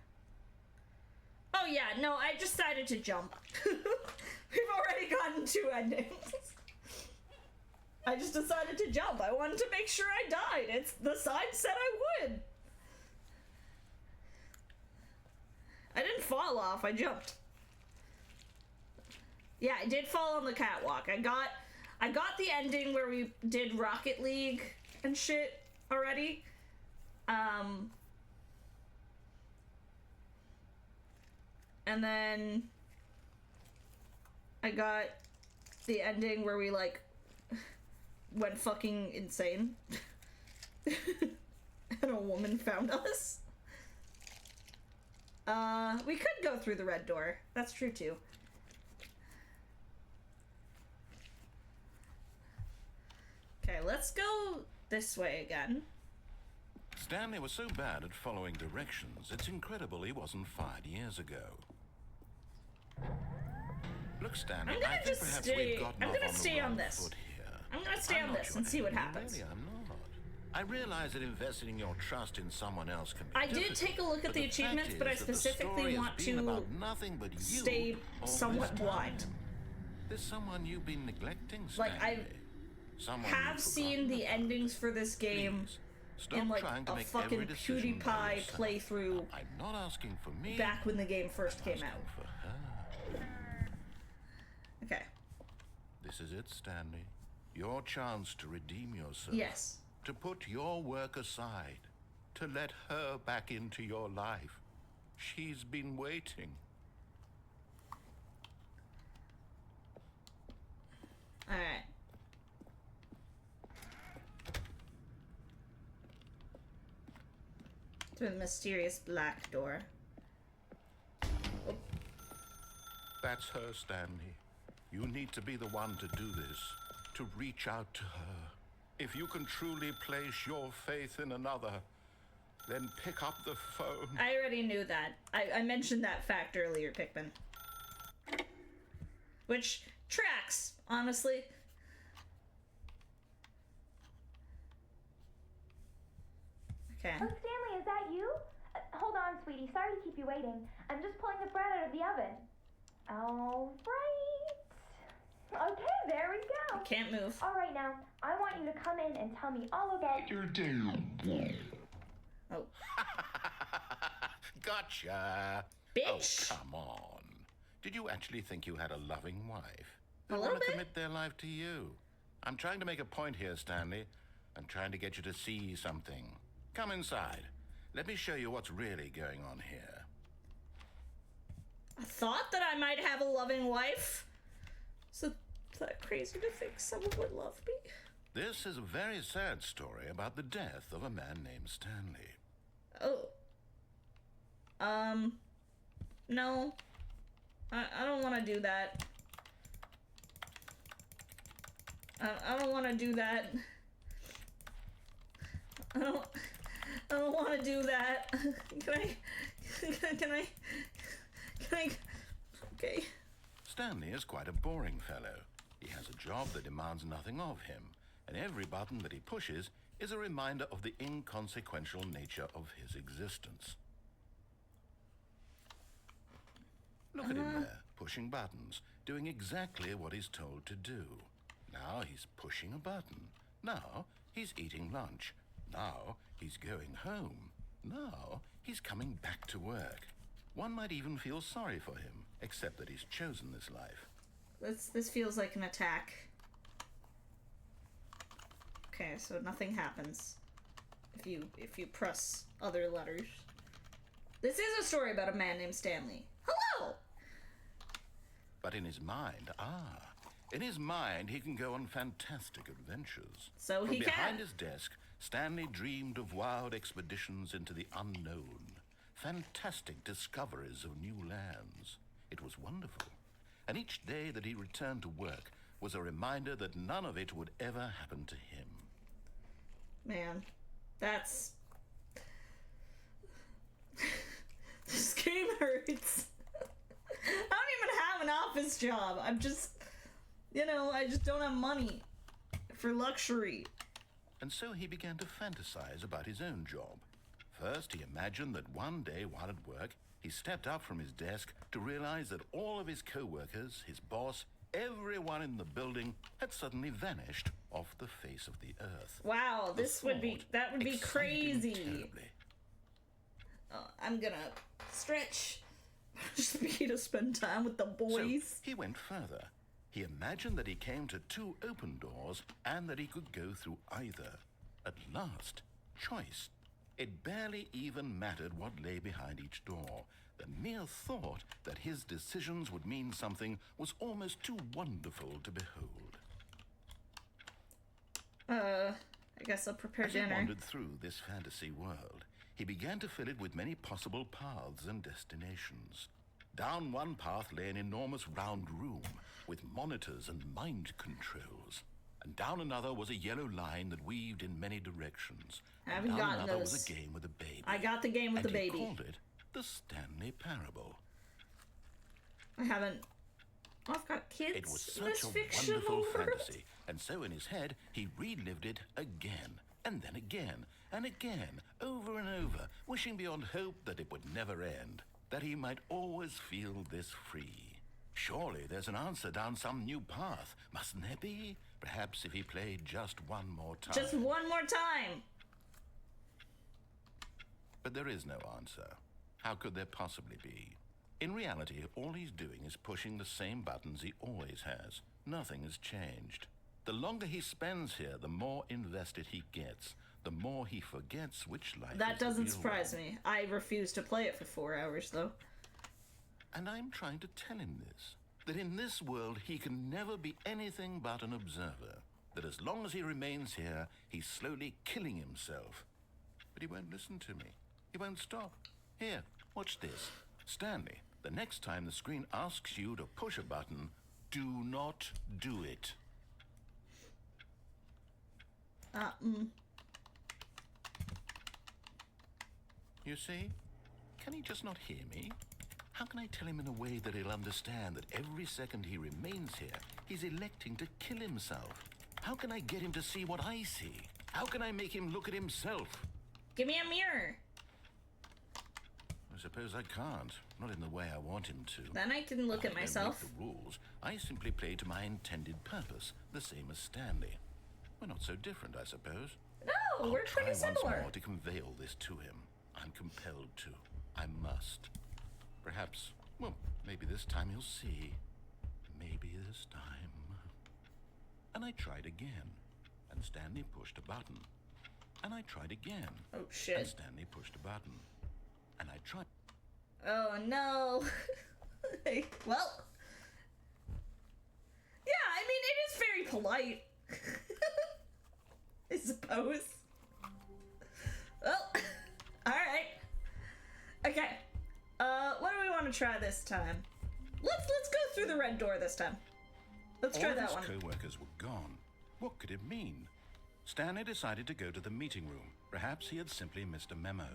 Oh yeah, no, I decided to jump. We've already gotten 2 endings. I just decided to jump. I wanted to make sure I died. It's the sign said I would. I didn't fall off, I jumped. Yeah, I did fall on the catwalk. I got the ending where we did Rocket League and shit already. And then I got the ending where we like went fucking insane. And a woman found us. We could go through the red door. That's true too. Okay, let's go this way again. Stanley was so bad at following directions, it's incredible he wasn't 5 years ago. Look, Stanley, I'm gonna I think just perhaps stay- we've gotten I'm off gonna on the stay on wrong this. foot here. I'm gonna stay on not this your and see what enemy, happens. Really, I'm not. I realize that investing your trust in someone else can be I did difficult, take a look at but the fact achievements, is but I that the specifically story has want been to about nothing but you stay all somewhat this time. blind. There's someone you've been neglecting, Like, Stanley. I Someone have you've seen forgotten the about. endings for this game Please, stop in like trying to a make fucking every decision by PewDiePie yourself. playthrough I'm not asking for me. back when the game first came I'm out. asking for her. Okay. This is it, Stanley. Your chance to redeem yourself. Yes. To put your work aside. To let her back into your life. She's been waiting. Alright. Through the mysterious black door. Oh, That's her, Stanley. You need to be the one to do this. To reach out to her. If you can truly place your faith in another, then pick up the phone. I already knew that. I mentioned that fact earlier, Pikmin. Which tracks, honestly. Okay. Oh, Stanley, is that you? keep you waiting. I'm just pulling the bread out of the oven. All right. Okay, there we go. Can't move. All right, now, I want you to come in and tell me all about your day. Oh. Gotcha. Bitch. Oh, come on. Did you actually think you had a loving wife? They A little want to bit. commit their life to you. I'm trying to make a point here, Stanley. I'm trying to get you to see something. Come inside. Let me show you what's really going on here. I thought that I might have a loving wife. So that crazy to think someone would love me? This is a very sad story about the death of a man named Stanley. Oh. No. I don't want to do that. I don't want to do that. I don't want to do that. Can I? Okay. Stanley is quite a boring fellow. He has a job that demands nothing of him, and every button that he pushes is a reminder of the inconsequential nature of his existence. Look at him there, pushing buttons, doing exactly what he's told to do. Now he's pushing a button. Now he's eating lunch. Now he's going home. Now he's coming back to work. One might even feel sorry for him, except that he's chosen this life. This feels like an attack. Okay, so nothing happens if you press other letters. This is a story about a man named Stanley. Hello! But in his mind, he can go on fantastic adventures. So From he can. behind his desk, Stanley dreamed of wild expeditions into the unknown, fantastic discoveries of new lands. It was wonderful. And each day that he returned to work was a reminder that none of it would ever happen to him. Man, that's... This game hurts. I don't even have an office job. I'm just... I just don't have money for luxury. And so he began to fantasize about his own job. First, he imagined that one day while at work, he stepped up from his desk to realize that all of his co-workers, his boss, everyone in the building had suddenly vanished off the face of the earth. Wow, that would be excited him crazy. terribly. I'm gonna stretch. Just be to spend time with the boys. So he went further. He imagined that he came to 2 open doors and that he could go through either. At last, choice. It barely even mattered what lay behind each door. The mere thought that his decisions would mean something was almost too wonderful to behold. I guess I'll prepare As dinner. he wandered through this fantasy world, he began to fill it with many possible paths and destinations. Down one path lay an enormous round room with monitors and mind controls. And down another was a yellow line that weaved in many directions. I And haven't down gotten another those. was a game with a baby. I got the game with And the he baby. called it the Stanley Parable. I haven't. I've got kids. It was in this such a fictional wonderful world. fantasy, and so in his head he relived it again, and then again, and again, over and over, wishing beyond hope that it would never end, that he might always feel this free. Surely there's an answer down some new path, mustn't there be? Perhaps if he played just one more time. Just one more time. But there is no answer. How could there possibly be? In reality, all he's doing is pushing the same buttons he always has. Nothing has changed. The longer he spends here, the more invested he gets. The more he forgets which life That is the doesn't real surprise one. me. I refuse to play it for 4 hours, though. And I'm trying to tell him this. That in this world, he can never be anything but an observer. That as long as he remains here, he's slowly killing himself. But he won't listen to me. He won't stop. Here, watch this. Stanley, the next time the screen asks you to push a button, do not do it. You see? Can he just not hear me? How can I tell him in a way that he'll understand that every second he remains here, he's electing to kill himself? How can I get him to see what I see? How can I make him look at himself? Give me a mirror. suppose I can't. Not in the way I want him to. Then I can look at I don't myself. make the rules. I simply play to my intended purpose, the same as Stanley. We're not so different, I suppose. No, we're I'll try pretty once similar. more to convey all this to him. I'm compelled to. I must. Perhaps, well, maybe this time he'll see. Maybe this time. And I tried again, and Stanley pushed a button. And I tried again. Oh And shit. Stanley pushed a button. And I tried. Oh no. Well. Yeah, I mean, it is very polite. I suppose. Well, alright. Okay. What do we want to try this time? Let's go through the red door this time. Let's try All that his one. co-workers were gone. What could it mean? Stanley decided to go to the meeting room. Perhaps he had simply missed a memo.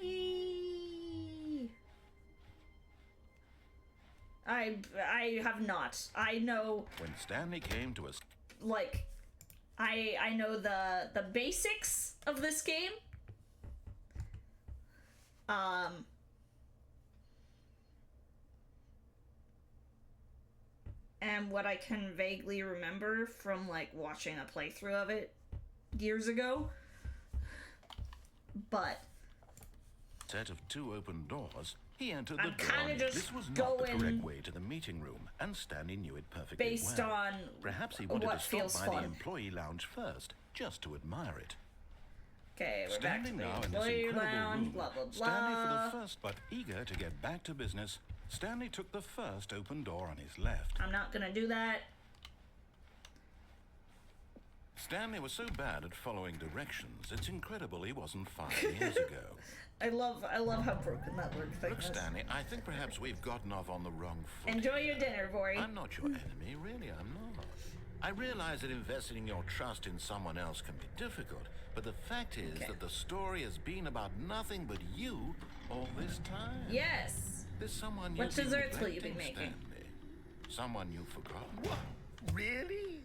Whee! I have not. I know, When Stanley came to us, like, I know the basics of this game. And what I can vaguely remember from, like, watching a playthrough of it years ago. But set of 2 open doors, he entered the I'm door. kinda just This was not the going correct way to the meeting room, and Stanley knew it perfectly based well. on Perhaps he wanted what to stop feels by fun. the employee lounge first, just to admire it. Okay, we're back to Standing the now in this employee incredible lounge, room, blah, blah, blah. Stanley for the first, but eager to get back to business, Stanley took the first open door on his left. I'm not gonna do that. Stanley was so bad at following directions, it's incredible he wasn't 5 years ago. I love how broken that work thing Look, is. Stanley, I think perhaps we've gotten off on the wrong foot. Enjoy here. your dinner, Vori. I'm not your enemy, really, I'm not. I realize that investing your trust in someone else can be difficult, but the fact is that the story has been about nothing but you all this time. Yes. There's someone What you've been desserts will you be neglecting, making? Stanley. Someone you've forgotten. What? Really?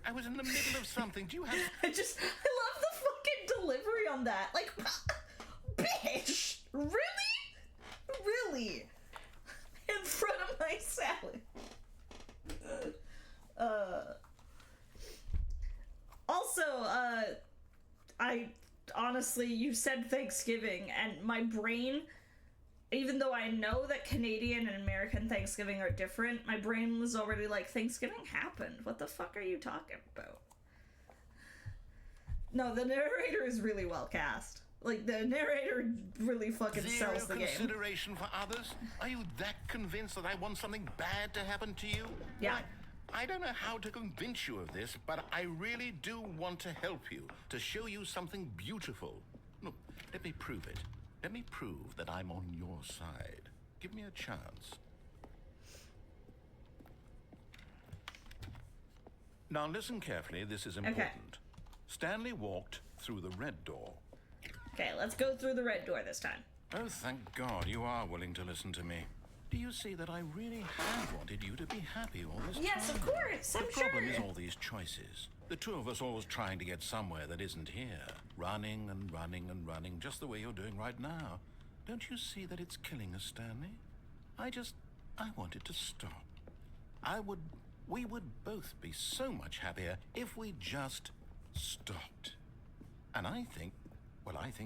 I was in the middle of something. Do you have... I love the fucking delivery on that. Like, bitch! Really? Really? In front of my salad. Also, I honestly, you said Thanksgiving, and my brain, even though I know that Canadian and American Thanksgiving are different, my brain was already like, Thanksgiving happened. What the fuck are you talking about? No, the narrator is really well cast. Like, the narrator really fucking Zero sells the game. consideration for others? Are you that convinced that I want something bad to happen to you? Yeah. Why, I don't know how to convince you of this, but I really do want to help you, to show you something beautiful. Look, let me prove it. Let me prove that I'm on your side. Give me a chance. Now listen carefully, this is important. Stanley walked through the red door. Okay, let's go through the red door this time. Oh, thank God you are willing to listen to me. Do you see that I really have wanted you to be happy all this time? Yes, of course, I'm The problem sure. is all these choices. The two of us always trying to get somewhere that isn't here. Running and running and running, just the way you're doing right now. Don't you see that it's killing us, Stanley? I wanted to stop. We would both be so much happier if we just stopped. And I think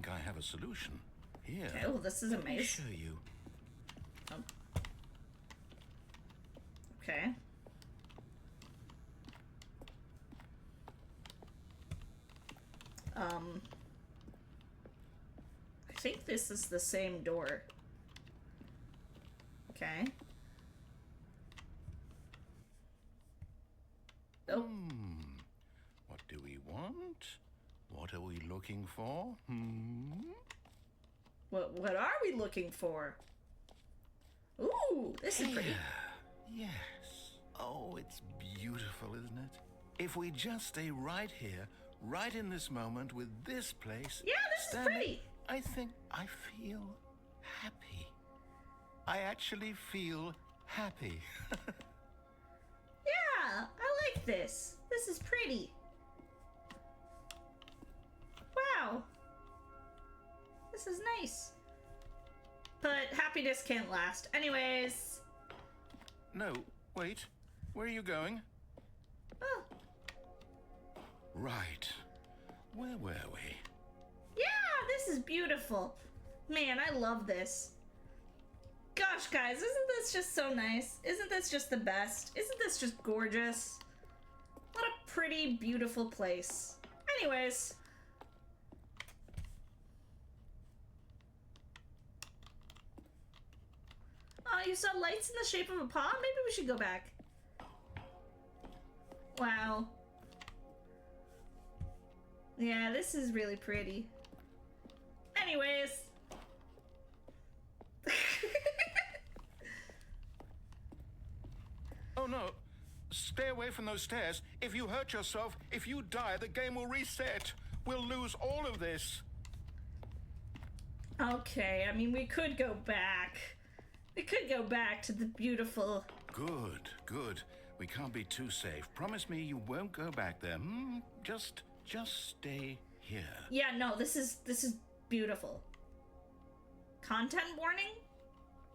I have a solution. Here. Okay, well, this is a Let me maze. show you. Oh. Okay. I think this is the same door. Okay. Oh, What do we want? What are we looking for? what are we looking for? Ooh, this is pretty. Yes. Oh, it's beautiful, isn't it? If we just stay right here, right in this moment with this place. Yeah, this is Stanley, pretty. I think I feel happy. I actually feel happy. Yeah, I like this. This is pretty. This is nice. But happiness can't last. Anyways. No, wait. Where are you going? Oh. Right. Where were we? Yeah, this is beautiful. Man, I love this. Gosh, guys, isn't this just so nice? Isn't this just the best? Isn't this just gorgeous? What a pretty, beautiful place. Anyways. Oh, you saw lights in the shape of a paw? Maybe we should go back. Wow. Yeah, this is really pretty. Anyways. Oh no. Stay away from those stairs. If you hurt yourself, if you die, the game will reset. We'll lose all of this. Okay, I mean, we could go back. We could go back to the beautiful... Good, good. We can't be too safe. Promise me you won't go back there. Just stay here. Yeah, no, this is beautiful. Content warning?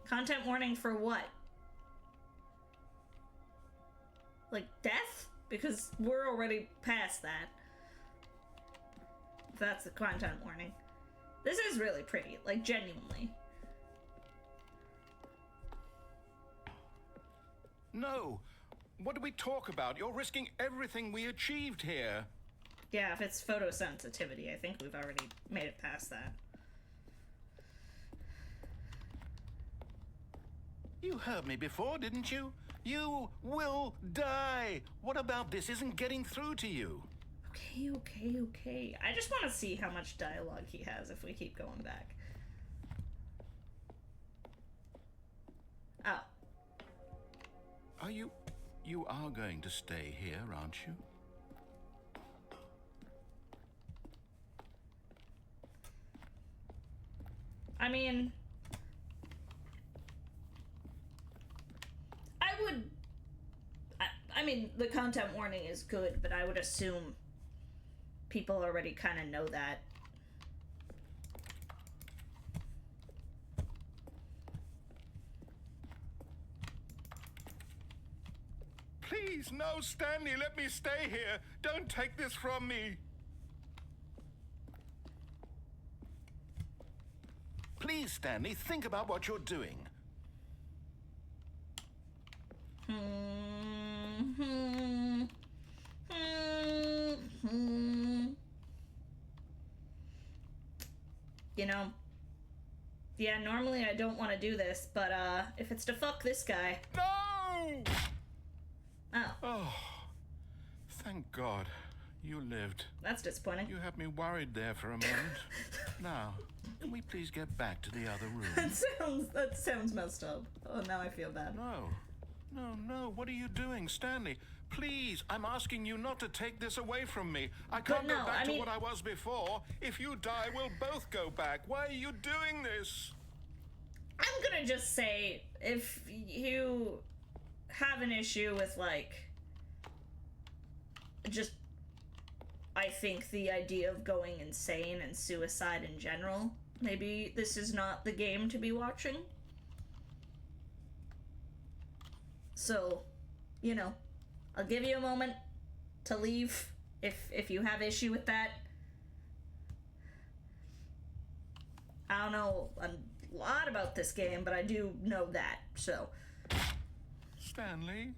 Content warning for what? Like death? Because we're already past that. That's the content warning. This is really pretty, like genuinely. No. What do we talk about? You're risking everything we achieved here. Yeah, if it's photosensitivity, I think we've already made it past that. You heard me before, didn't you? You will die. What about this isn't getting through to you? Okay. I just want to see how much dialogue he has if we keep going back. Oh. Are you... You are going to stay here, aren't you? I mean... I mean, the content warning is good, but I would assume people already kind of know that. Please, no, Stanley, let me stay here. Don't take this from me. Please, Stanley, think about what you're doing. You know, yeah, normally I don't want to do this, but if it's to fuck this guy. No! Oh. Oh, thank God you lived. That's disappointing. You had me worried there for a moment. Now, can we please get back to the other room? That sounds messed up. Oh, now I feel bad. No, what are you doing, Stanley? Please, I'm asking you not to take this away from me. I can't go back to what I was before. If you die, we'll both go back. Why are you doing this? I'm gonna just say, if you have an issue with, like, just, I think the idea of going insane and suicide in general, maybe this is not the game to be watching. So, you know, I'll give you a moment to leave if you have issue with that. I don't know a lot about this game, but I do know that, so. Stanley,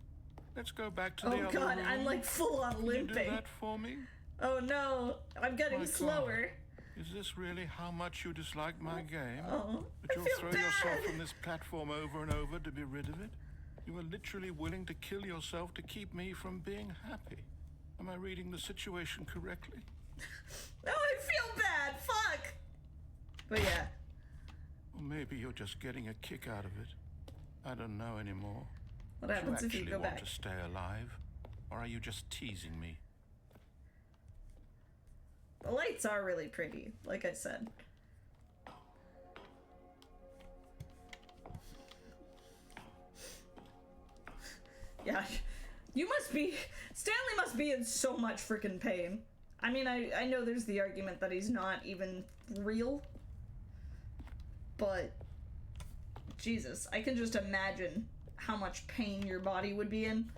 let's go back to the other room. Oh God, I'm like full on limping. Can you do that for me? Oh no, I'm getting slower. God. Is this really how much you dislike my game? Oh, That you'll throw yourself from this platform over and over to be rid of it? You were literally willing to kill yourself to keep me from being happy. Am I reading the situation correctly? No, I feel bad. Fuck. But yeah. Or maybe you're just getting a kick out of it. I don't know anymore. What happens if you go back? Do you actually want to stay alive? Or are you just teasing me? The lights are really pretty, like I said. Yeah, Stanley must be in so much freaking pain. I mean, I know there's the argument that he's not even real. but Jesus, I can just imagine how much pain your body would be in.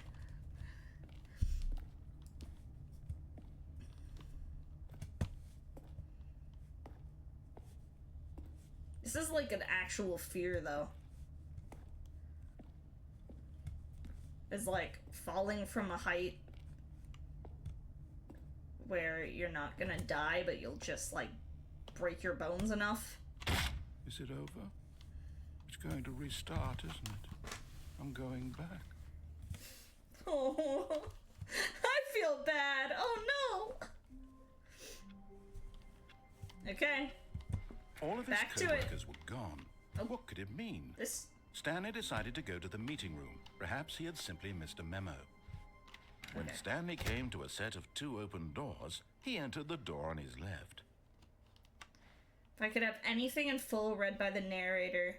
This is like an actual fear, though. It's like falling from a height where you're not gonna die, but you'll just, like, break your bones enough. Is it over? It's going to restart, isn't it? I'm going back. Oh, I feel bad. Oh, no. Okay. All of his Back to it. co-workers were gone. Oh. What could it mean? This... Stanley decided to go to the meeting room. Perhaps he had simply missed a memo. When Okay. Stanley came to a set of 2 open doors, he entered the door on his left. If I could have anything in full read by the narrator,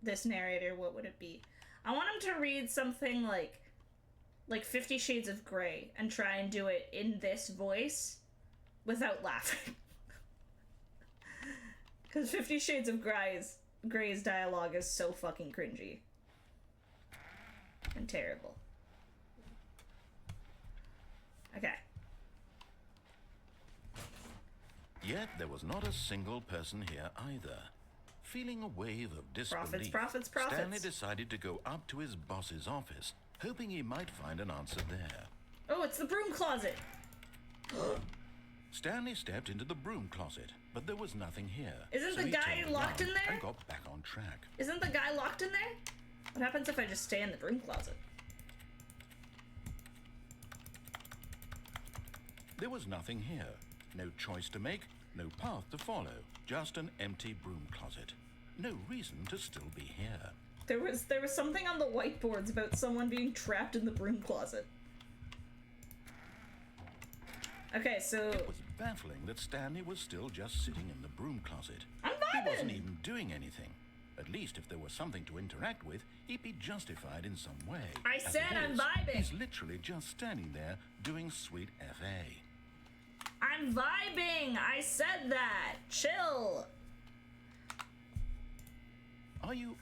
this narrator, what would it be? I want him to read something like 50 Shades of Grey and try and do it in this voice without laughing. Because 50 Shades of Grey's dialogue is so fucking cringy. And terrible. Okay. Yet there was not a single person here either. Feeling a wave of disbelief, Profits. Stanley decided to go up to his boss's office, hoping he might find an answer there. Oh, it's the broom closet. Stanley stepped into the broom closet, but there was nothing here. Isn't so the he guy turned locked in around there? And got back on track. Isn't the guy locked in there? What happens if I just stay in the broom closet? There was nothing here. No choice to make, no path to follow. Just an empty broom closet. No reason to still be here. There was something on the whiteboards about someone being trapped in the broom closet. Okay, so... It was baffling that Stanley was still just sitting in the broom closet. I'm He wasn't vibing! even doing anything. At least if there was something to interact with, he'd be justified in some way. I As said it I'm is, vibing. He's literally just standing there doing sweet FA. I'm vibing! I said that! Chill! Are you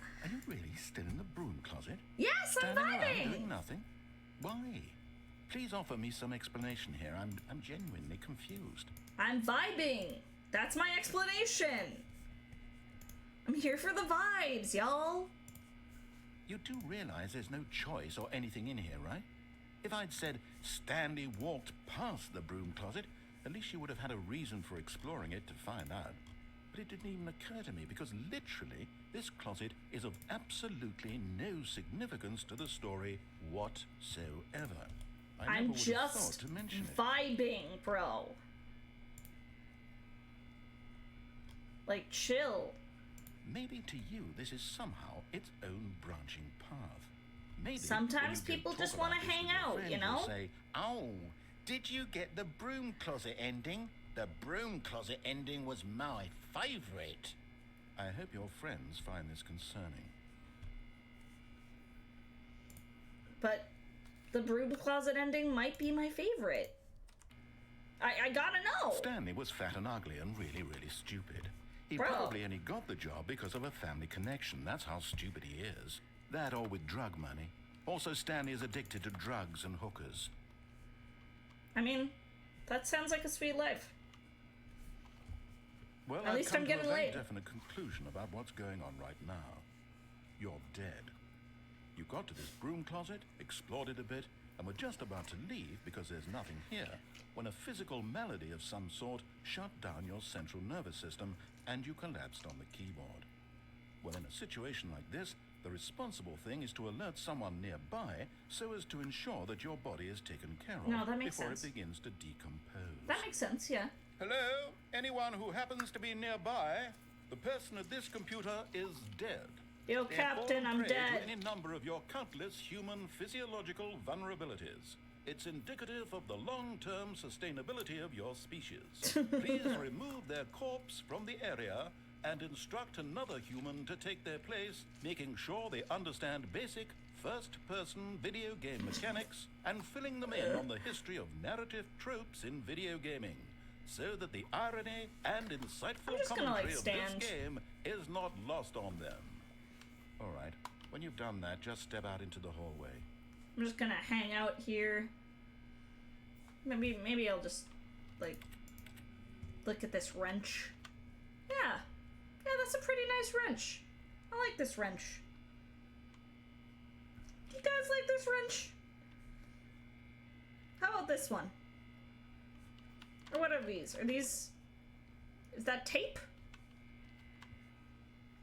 really still in the broom closet? Yes, I'm Standing around vibing! doing nothing? Why? Please offer me some explanation here. I'm genuinely confused. I'm vibing! That's my explanation! I'm here for the vibes, y'all! You do realize there's no choice or anything in here, right? If I'd said Stanley walked past the broom closet, at least you would have had a reason for exploring it to find out. But it didn't even occur to me because literally this closet is of absolutely no significance to the story whatsoever. I never I'm would have thought just to mention it. vibing, bro. Like, chill. Maybe to you this is somehow its own branching path. Maybe Sometimes when you people talk just about wanna this hang with your out, friends, you know? you'll say, "Oh, did you get the broom closet ending? The broom closet ending was my favorite." I hope your friends find this concerning. But the broom closet ending might be my favorite. I gotta know! Stanley was fat and ugly and really, really stupid. He Bro. probably only got the job because of a family connection. That's how stupid he is. That or with drug money. Also, Stanley is addicted to drugs and hookers. I mean, that sounds like a sweet life. Well, At I've least come I'm to a getting very laid. definite conclusion about what's going on right now. You're dead. You got to this broom closet, explored it a bit, and were just about to leave because there's nothing here, when a physical malady of some sort shut down your central nervous system and you collapsed on the keyboard. Well, in a situation like this, the responsible thing is to alert someone nearby so as to ensure that your body is taken care of No, that makes before sense. it begins to decompose. That makes sense, yeah. Hello? Anyone who happens to be nearby? The person at this computer is dead. Yo, They've Captain, fallen I'm prey to dead. any number of your countless human physiological vulnerabilities. It's indicative of the long-term sustainability of your species. Please remove their corpse from the area and instruct another human to take their place, making sure they understand basic first-person video game mechanics and filling them in on the history of narrative tropes in video gaming. so that the irony and insightful I'm just gonna, commentary like, of stand. this game is not lost on them. All right, when you've done that, just step out into the hallway. I'm just gonna hang out here. Maybe I'll just, like, look at this wrench. Yeah, that's a pretty nice wrench. I like this wrench. Do you guys like this wrench? How about this one? Or what are these? Is that tape?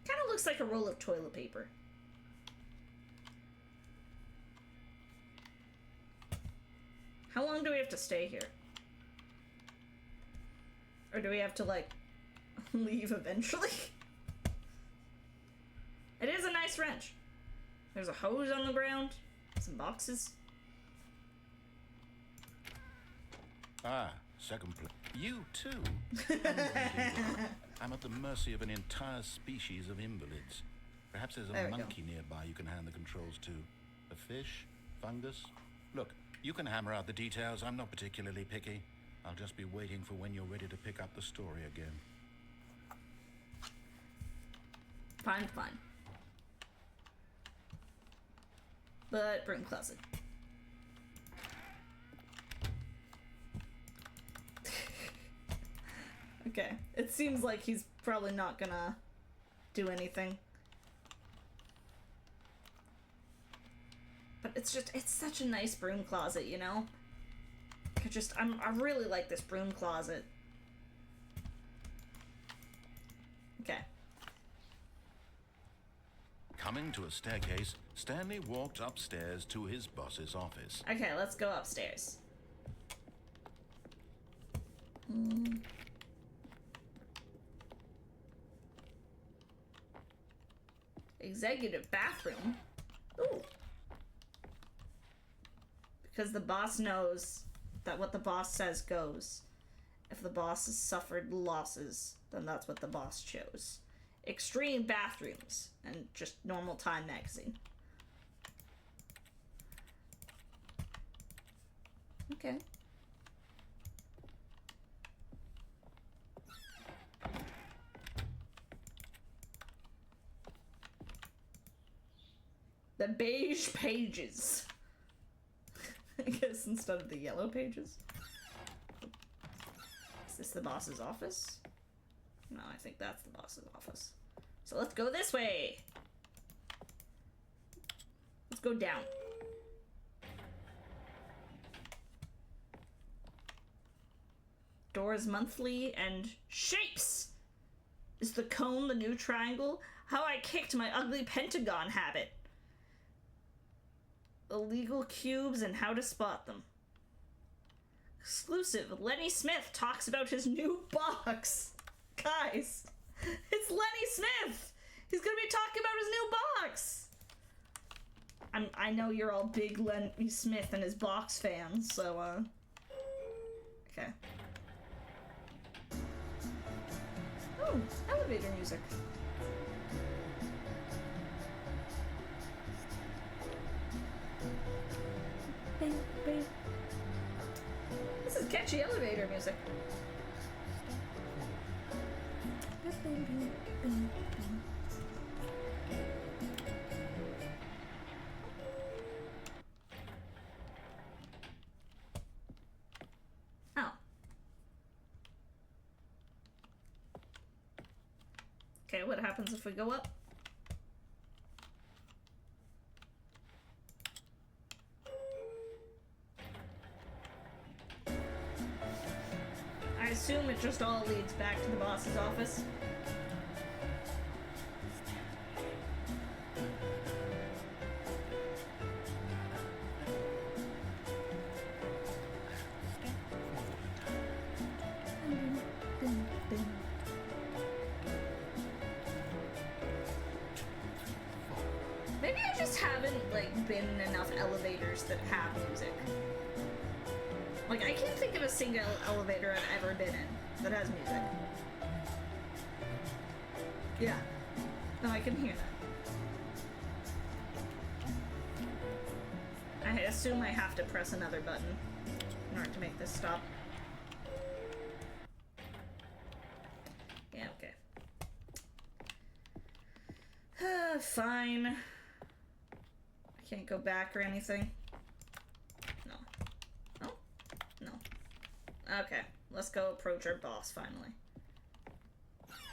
Kind of looks like a roll of toilet paper. How long do we have to stay here? Or do we have to, like, leave eventually? It is a nice wrench. There's a hose on the ground. Some boxes. Ah, second place. You too. I'm at the mercy of an entire species of invalids. Perhaps there's There a we go. monkey nearby you can hand the controls to. A fish? Fungus? Look, you can hammer out the details. I'm not particularly picky. I'll just be waiting for when you're ready to pick up the story again. Fine. But broom closet. Okay. It seems like he's probably not gonna do anything. But it's such a nice broom closet, you know? I really like this broom closet. Okay. Coming to a staircase, Stanley walked upstairs to his boss's office. Okay, let's go upstairs. Executive bathroom? Ooh. Because the boss knows that what the boss says goes. If the boss has suffered losses, then that's what the boss chose. Extreme bathrooms and just normal Time magazine. Okay. The beige pages. I guess instead of the yellow pages. Is this the boss's office? No, I think that's the boss's office. So let's go this way. Let's go down. Doors monthly and shapes. Is the cone the new triangle? How I kicked my ugly pentagon habit. Illegal cubes and how to spot them. Exclusive. Lenny Smith talks about his new box. Guys, it's Lenny Smith. He's gonna be talking about his new box. I know you're all big Lenny Smith and his box fans, so okay. Oh, elevator music. This is catchy elevator music. Oh. Okay, what happens if we go up? I assume it just all leads back to the boss's office. Maybe I just haven't, like, been in enough elevators that have music. Like, I can't think of a single elevator I've ever been in that has music. Yeah. No, I can hear that. I assume I have to press another button in order to make this stop. Fine. I can't go back or anything. No. No? No. Okay, let's go approach our boss finally.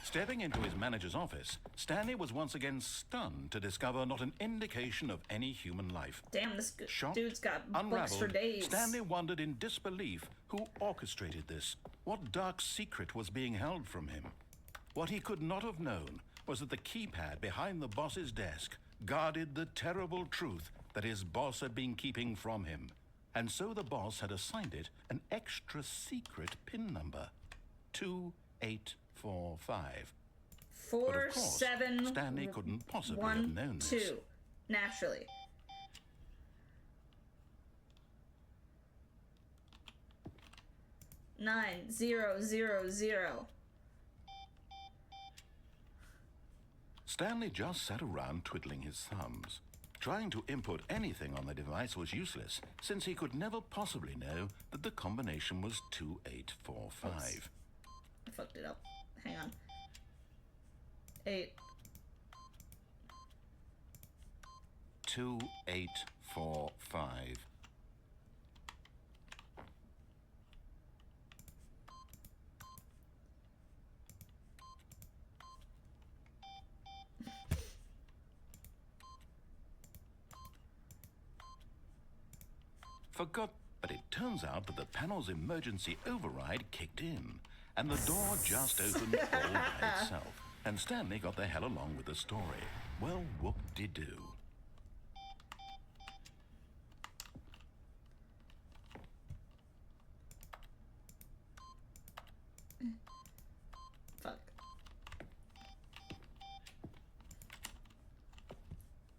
Stepping into his manager's office, Stanley was once again stunned to discover not an indication of any human life. Damn, this Shocked, dude's got books for unraveled, days. Stanley wondered in disbelief who orchestrated this. What dark secret was being held from him? What he could not have known was that the keypad behind the boss's desk guarded the terrible truth that his boss had been keeping from him. And so the boss had assigned it an extra secret PIN number. 2845. But of course, 7 Stanley couldn't possibly 1 have known 2. this. Naturally. Nine 0 0 0. Stanley just sat around twiddling his thumbs. Trying to input anything on the device was useless, since he could never possibly know that the combination was 2845. Oops. I fucked it up. Hang on. 8. 2845. Forgot, but it turns out that the panel's emergency override kicked in, and the door just opened all by itself. And Stanley got the hell along with the story. Well, whoop-de-doo. Fuck.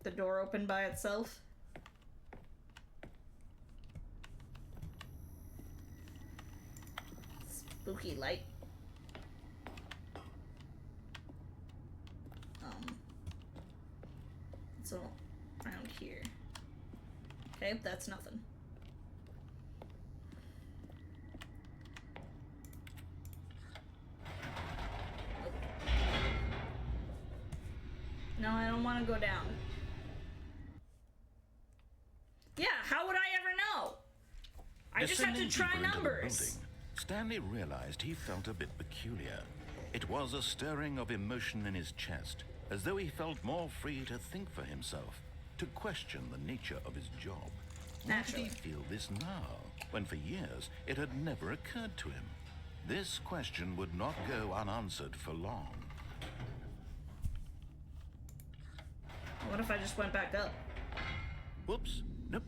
The door opened by itself. Spooky light. It's all around here. Okay, that's nothing. No, I don't want to go down. Yeah, how would I ever know? I just have to Descending try deeper into the numbers. building, Stanley realized he felt a bit peculiar. It was a stirring of emotion in his chest, as though he felt more free to think for himself, to question the nature of his job. Why did he Naturally. feel this now, when for years it had never occurred to him? This question would not go unanswered for long. What if I just went back up? Whoops. Nope.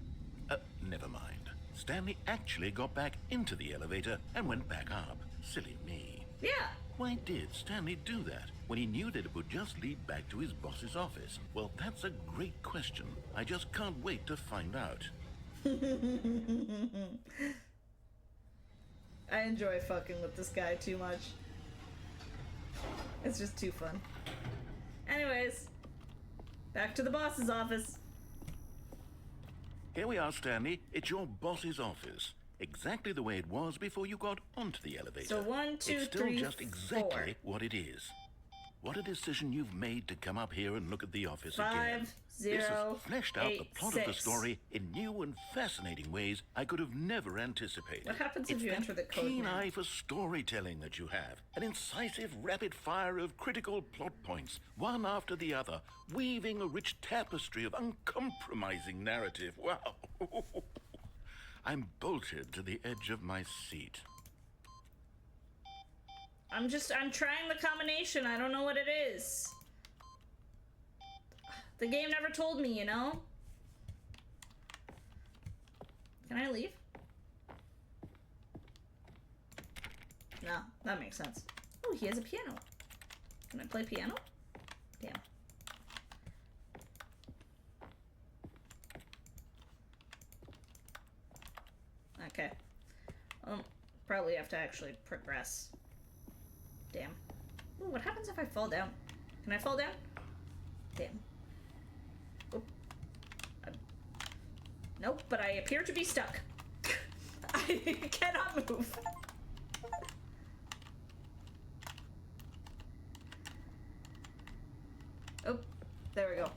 Never mind. Stanley actually got back into the elevator and went back up. Silly me. Yeah. Why did Stanley do that when he knew that it would just lead back to his boss's office? Well, that's a great question. I just can't wait to find out. I enjoy fucking with this guy too much. It's just too fun. Anyways, back to the boss's office. Here we are, Stanley. It's your boss's office. Exactly the way it was before you got onto the elevator. So 1, 2, it's still 3, just exactly 4. what it is. What a decision you've made to come up here and look at the office 5, again. 0, This has fleshed out 8, the plot 6. of the story in new and fascinating ways I could have never anticipated. What happens if It's you that enter the code keen now? eye for storytelling that you have, an incisive rapid fire of critical plot points, one after the other, weaving a rich tapestry of uncompromising narrative. Wow. I'm bolted to the edge of my seat. I'm trying the combination. I don't know what it is. The game never told me, you know? Can I leave? No, that makes sense. Oh, he has a piano. Can I play piano? Damn. Okay. Probably have to actually progress. Damn. Ooh, what happens if I fall down? Can I fall down? Damn. Oop. Nope, but I appear to be stuck. I cannot move. Oh, there we go.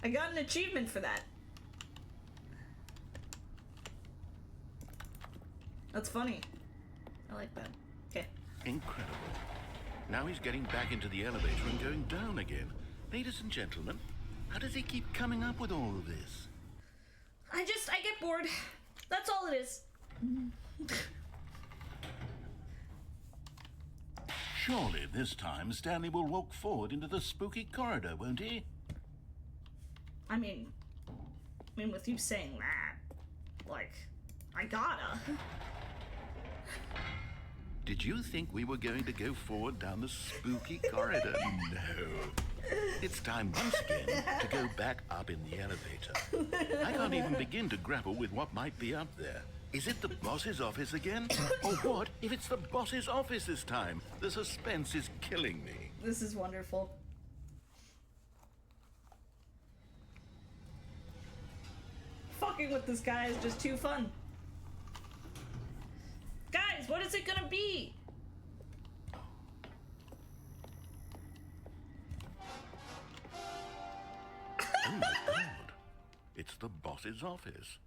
I got an achievement for that. That's funny. I like that. Okay. Incredible. Now he's getting back into the elevator and going down again. Ladies and gentlemen, how does he keep coming up with all of this? I get bored. That's all it is. Surely this time Stanley will walk forward into the spooky corridor, won't he? I mean, with you saying that, like, I gotta. Did you think we were going to go forward down the spooky corridor? No. It's time once again to go back up in the elevator. I can't even begin to grapple with what might be up there. Is it the boss's office again? Or what if it's the boss's office this time? The suspense is killing me. This is wonderful. Fucking with this guy is just too fun. Guys, what is it gonna be? Oh my god. It's the boss's office.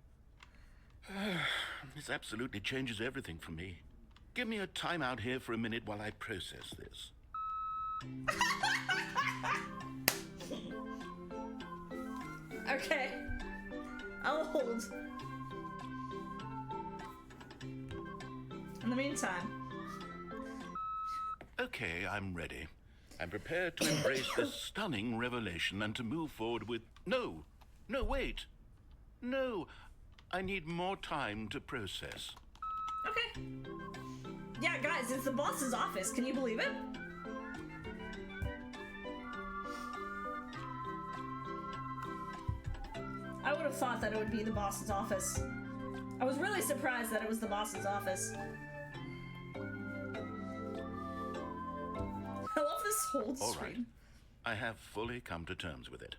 This absolutely changes everything for me. Give me a timeout here for a minute while I process this. Okay. I'll hold. In the meantime. Okay, I'm ready. I'm prepared to embrace this stunning revelation and to move forward with... No, wait. No, I need more time to process. Okay. Yeah, guys, it's the boss's office. Can you believe it? I would have thought that it would be the boss's office. I was really surprised that it was the boss's office. I love this whole All screen. right. I have fully come to terms with it.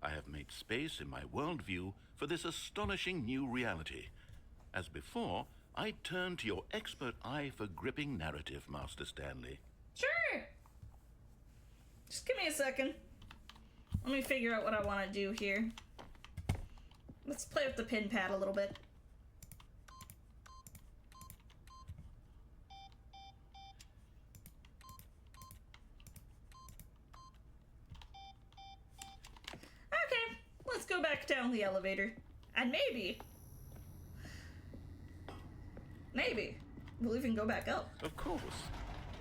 I have made space in my worldview for this astonishing new reality. As before, I turn to your expert eye for gripping narrative, Master Stanley. Sure. Just give me a second. Let me figure out what I want to do here. Let's play with the pin pad a little bit. Okay, let's go back down the elevator. And maybe we'll even go back up. Of course.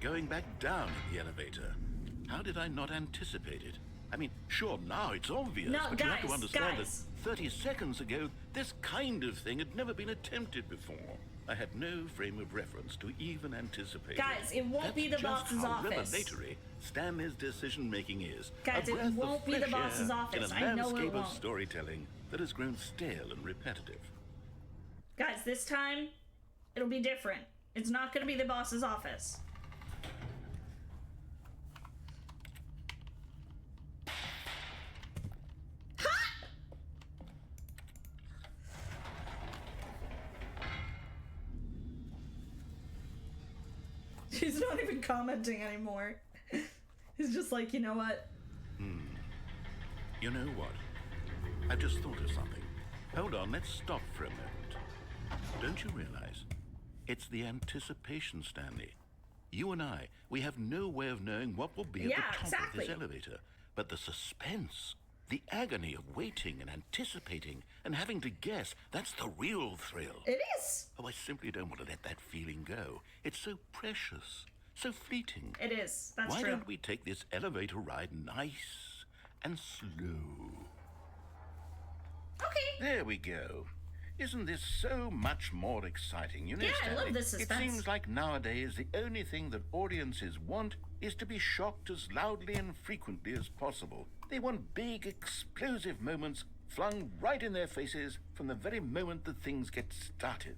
Going back down in the elevator. How did I not anticipate it? I mean, sure, now it's obvious, No, but you have to guys, understand guys. that 30 seconds ago, this kind of thing had never been attempted before. I had no frame of reference to even anticipate Guys, it won't That's be the just boss's how office. revelatory Stanley's decision-making is. Guys, A it breath of won't be the fresh boss's air office. In a I know it landscape of won't. storytelling that has grown stale and repetitive. Guys, this time, it'll be different. It's not gonna be the boss's office. Ha! He's not even commenting anymore. He's just like, you know what? You know what? I've just thought of something. Hold on, let's stop for a moment. Don't you realize? It's the anticipation, Stanley. You and I, we have no way of knowing what will be at Yeah, the top exactly. of this elevator. But the suspense, the agony of waiting and anticipating and having to guess, that's the real thrill. It is. Oh, I simply don't want to let that feeling go. It's so precious, so fleeting. It is. That's Why true. don't we take this elevator ride nice and slow? Okay. There we go. Isn't this so much more exciting? You know, Yeah, I Stanley, love this it suspense. seems like nowadays the only thing that audiences want is to be shocked as loudly and frequently as possible. They want big, explosive moments flung right in their faces from the very moment that things get started.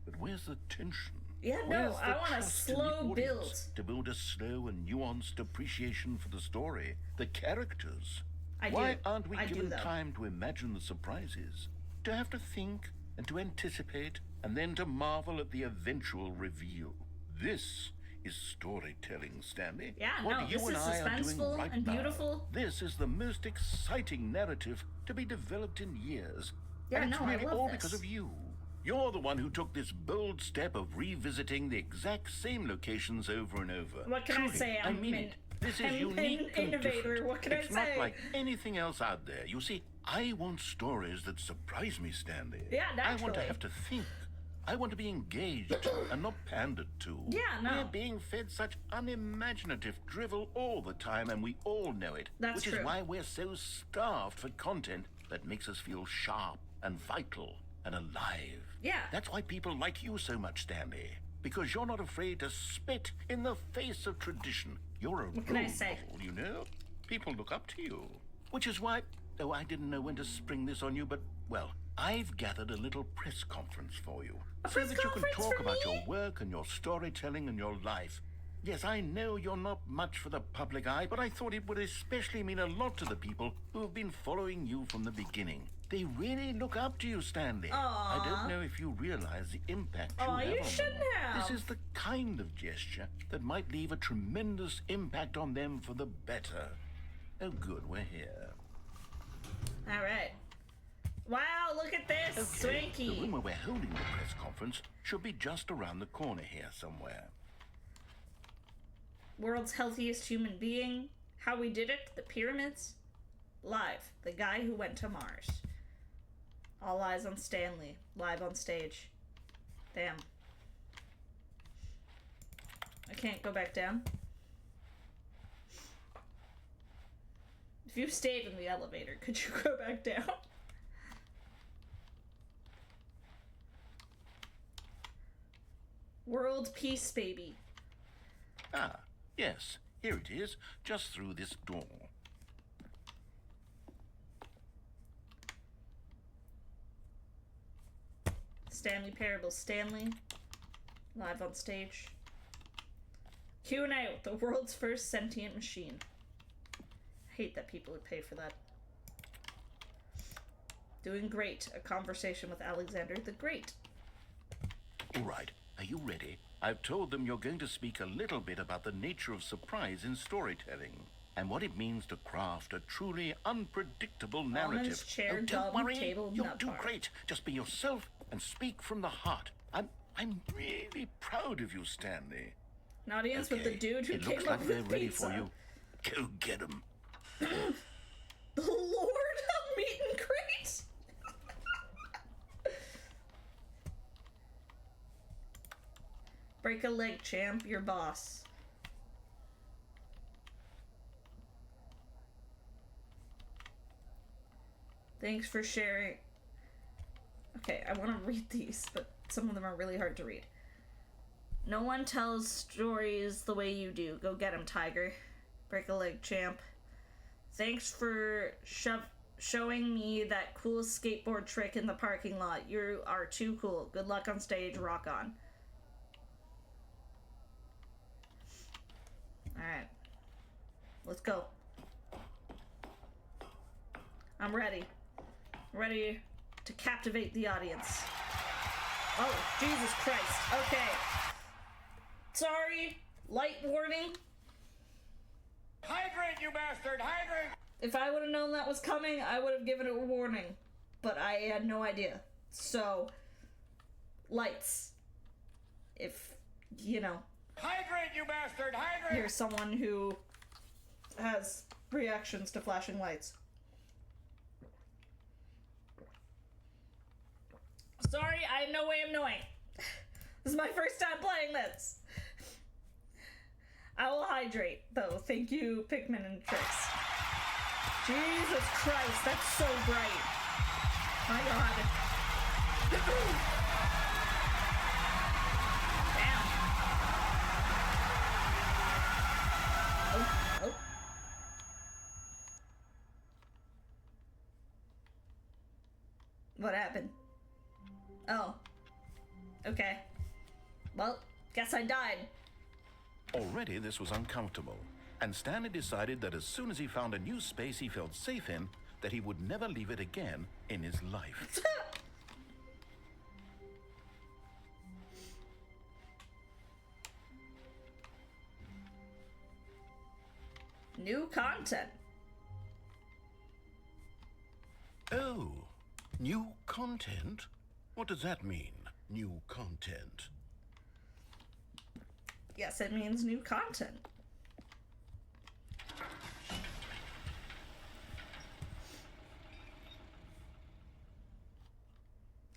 But where's the tension? Yeah, no, Where's the I want a trust in the slow audience build. to build a slow and nuanced appreciation for the story, the characters. I Why do. aren't we I do, given though. time to imagine the surprises? To have to think and to anticipate and then to marvel at the eventual reveal. This is storytelling, Stanley. Yeah, what no, you this and is I are doing suspenseful right and now. beautiful. This is the most exciting narrative to be developed in years. Yeah, and it's no, I really love all this. because of you. You're the one who took this bold step of revisiting the exact same locations over and over. What can I Truly, say? I mean it. This is I'm unique an and innovator. different. What can I it's not say? like anything else out there. You see, I want stories that surprise me, Stanley. Yeah, I want to naturally. have to think. I want to be engaged and not pandered to. Yeah, no. We're being fed such unimaginative drivel all the time, and we all know it. That's which true. is why we're so starved for content that makes us feel sharp and vital and alive. Yeah. That's why people like you so much, Stanley. Because you're not afraid to spit in the face of tradition. You're a What can I role say? model, you know? People look up to you. Which is why, oh, I didn't know when to spring this on you, but, well, I've gathered a little press conference for you. A so press that you can conference talk for about me? your work and your storytelling and your life. Yes, I know you're not much for the public eye, but I thought it would especially mean a lot to the people who have been following you from the beginning. They really look up to you, Stanley. I don't know if you realize the impact you Aw, have you on shouldn't them. have. This is the kind of gesture that might leave a tremendous impact on them for the better. Oh, good, we're here. All right. Wow, look at this. Okay, the Swanky. room where we're holding the press conference should be just around the corner here somewhere. World's healthiest human being. How we did it. The pyramids. Live. The guy who went to Mars. All eyes on Stanley. Live on stage. Damn. I can't go back down. If you stayed in the elevator, could you go back down? World peace, baby. Ah, yes, here it is, just through this door. Stanley Parable. Stanley. Live on stage. Q&A with the world's first sentient machine. I hate that people would pay for that. Doing great. A conversation with Alexander the Great. All right, are you ready? I've told them you're going to speak a little bit about the nature of surprise in storytelling and what it means to craft a truly unpredictable narrative. Almonds, chair, oh, don't dumb, worry, table, you'll nut do bar. great. Just be yourself and speak from the heart. I'm really proud of you, Stanley. An audience with the dude who it came looks up like they're with ready pizza. for you. Go get them. The Lord of Meat and Crate. Break a leg, champ. Your boss. Thanks for sharing. Okay, I want to read these, but some of them are really hard to read. No one tells stories the way you do. Go get him, Tiger. Break a leg, champ. Thanks for showing me that cool skateboard trick in the parking lot. You are too cool. Good luck on stage. Rock on. Alright. Let's go. I'm ready. Ready to captivate the audience. Oh, Jesus Christ. Okay. Sorry. Light warning. Hydrate, you bastard! Hydrate! If I would have known that was coming, I would have given it a warning. But I had no idea. So, lights. If, you know, Hydrate, you bastard! Hydrate! you're someone who has reactions to flashing lights. Sorry, I have no way of knowing. This is my first time playing this. I will hydrate, though. Thank you, Pikmin and Tricks. Jesus Christ, that's so bright. My God. Damn. Oh. What happened? Oh. Okay. Well, guess I died. Already this was uncomfortable, and Stanley decided that as soon as he found a new space he felt safe in, that he would never leave it again in his life. New content. Oh, new content? What does that mean, new content? Yes, it means new content.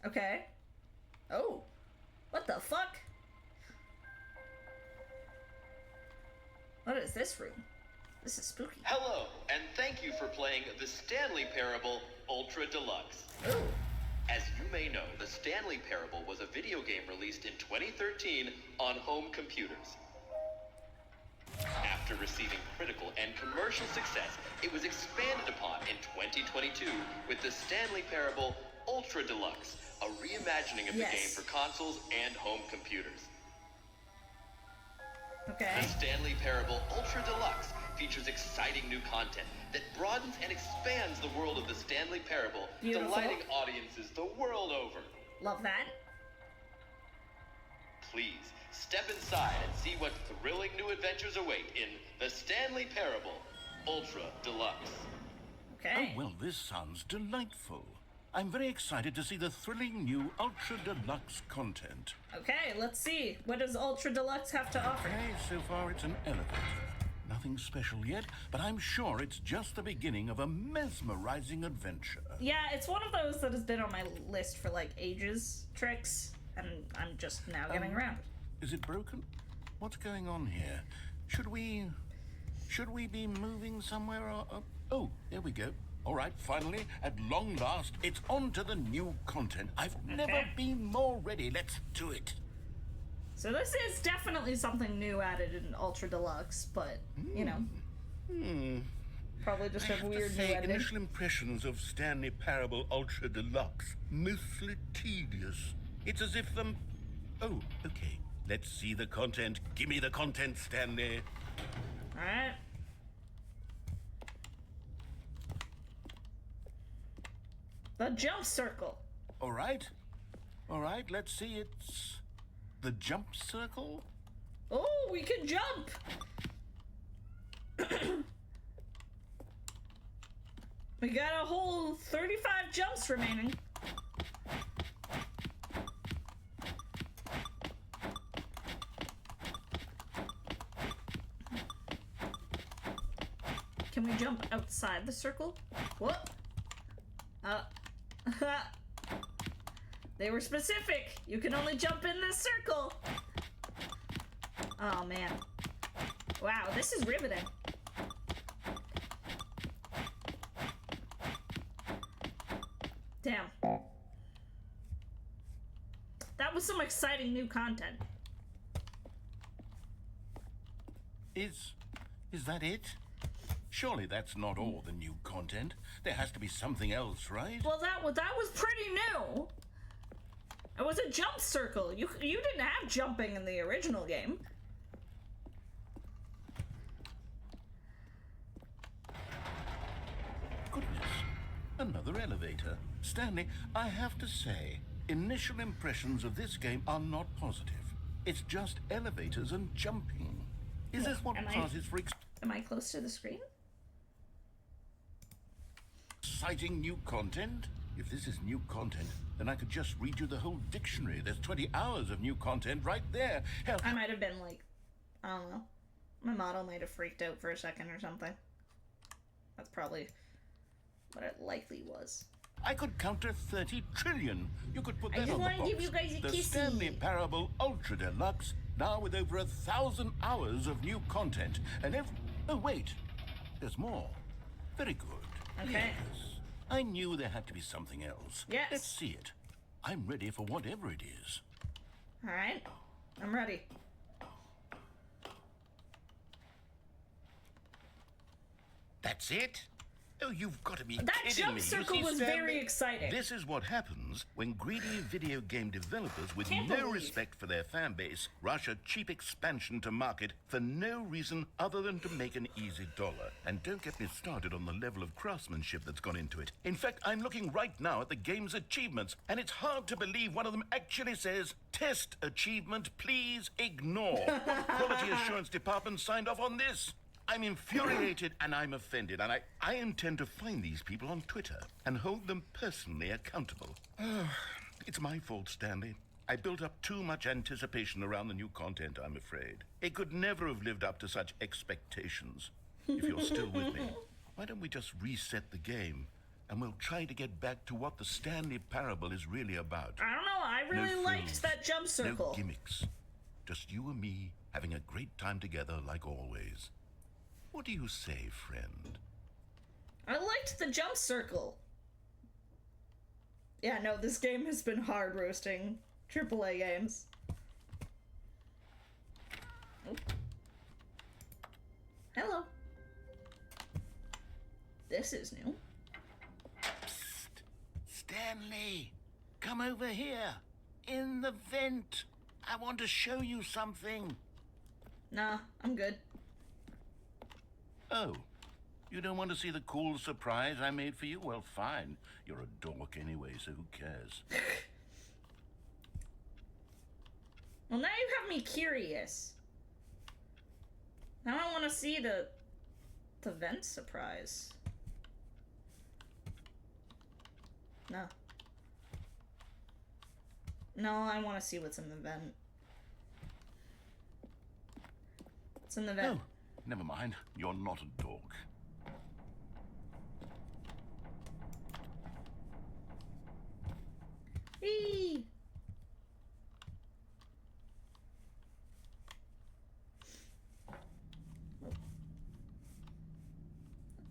Okay. Oh. What the fuck? What is this room? This is spooky. Hello, and thank you for playing the Stanley Parable Ultra Deluxe. Ooh. As you may know, the Stanley Parable was a video game released in 2013 on home computers. After receiving critical and commercial success, it was expanded upon in 2022 with the Stanley Parable Ultra Deluxe, a reimagining of the Yes. game for consoles and home computers. Okay. The Stanley Parable Ultra Deluxe features exciting new content that broadens and expands the world of the Stanley Parable, Beautiful. delighting audiences the world over. Love that. Please, step inside and see what thrilling new adventures await in the Stanley Parable Ultra Deluxe. Okay. Oh, well, this sounds delightful. I'm very excited to see the thrilling new Ultra Deluxe content. Okay, let's see. What does Ultra Deluxe have to offer? Okay, so far it's an elevator. Nothing special yet, but I'm sure it's just the beginning of a mesmerizing adventure. Yeah, it's one of those that has been on my list for like ages, tricks, and I'm just now getting around. Is it broken? What's going on here? Should we be moving somewhere? Oh, there we go. All right, finally, at long last, it's on to the new content. I've never been more ready. Let's do it. So this is definitely something new added in Ultra Deluxe, but, you know, probably just I a have to weird new say, editing. initial impressions of Stanley Parable Ultra Deluxe, mostly tedious. It's as if Oh, okay. Let's see the content. Give me the content, Stanley. Alright. The jump circle. All right, let's see. It's the jump circle. Oh, we can jump! We got a whole 35 jumps remaining. Can we jump outside the circle? What? They were specific. You can only jump in this circle. Oh man. Wow, this is riveting. Damn. That was some exciting new content. Is that it? Surely that's not all the new content. There has to be something else, right? Well, that was pretty new. It was a jump circle. You didn't have jumping in the original game. Goodness, another elevator. Stanley, I have to say, initial impressions of this game are not positive. It's just elevators and jumping. Is this what Am I- passes for Am I close to the screen? exciting new content? If this is new content, then I could just read you the whole dictionary. There's 20 hours of new content right there. Hell, I might have been like, I don't know. My model might have freaked out for a second or something. That's probably what it likely was. I could counter 30 trillion. You could put I that just on the wanna box. give you guys a The kissy. Stanley Parable Ultra Deluxe, now with over 1,000 hours of new content. And oh, wait. There's more. Very good. Okay. Yes. I knew there had to be something else. Yes. Let's see it. I'm ready for whatever it is. All right. I'm ready. That's it? Oh, you've got to be That kidding jump me. You circle see, was Stanley, very exciting. This is what happens when greedy video game developers with Can't no believe. respect for their fan base rush a cheap expansion to market for no reason other than to make an easy dollar. And don't get me started on the level of craftsmanship that's gone into it. In fact, I'm looking right now at the game's achievements, and it's hard to believe one of them actually says, "Test achievement, please ignore." What quality assurance department signed off on this? I'm infuriated and I'm offended, and I intend to find these people on Twitter and hold them personally accountable. It's my fault, Stanley. I built up too much anticipation around the new content, I'm afraid. It could never have lived up to such expectations. If you're still with me, why don't we just reset the game, and we'll try to get back to what the Stanley Parable is really about. I don't know, I really No liked frills, that jump circle. No gimmicks. Just you and me having a great time together like always. What do you say, friend? I liked the jump circle. Yeah, no, this game has been hard roasting AAA games. Oh. Hello. This is new. Psst. Stanley, come over here. In the vent. I want to show you something. Nah, I'm good. Oh, you don't want to see the cool surprise I made for you? Well, fine. You're a dork anyway, so who cares? Well, now you have me curious. Now I want to see the vent surprise. No. No, I want to see what's in the vent. What's in the vent? Oh, never mind. You're not a dog. Eee.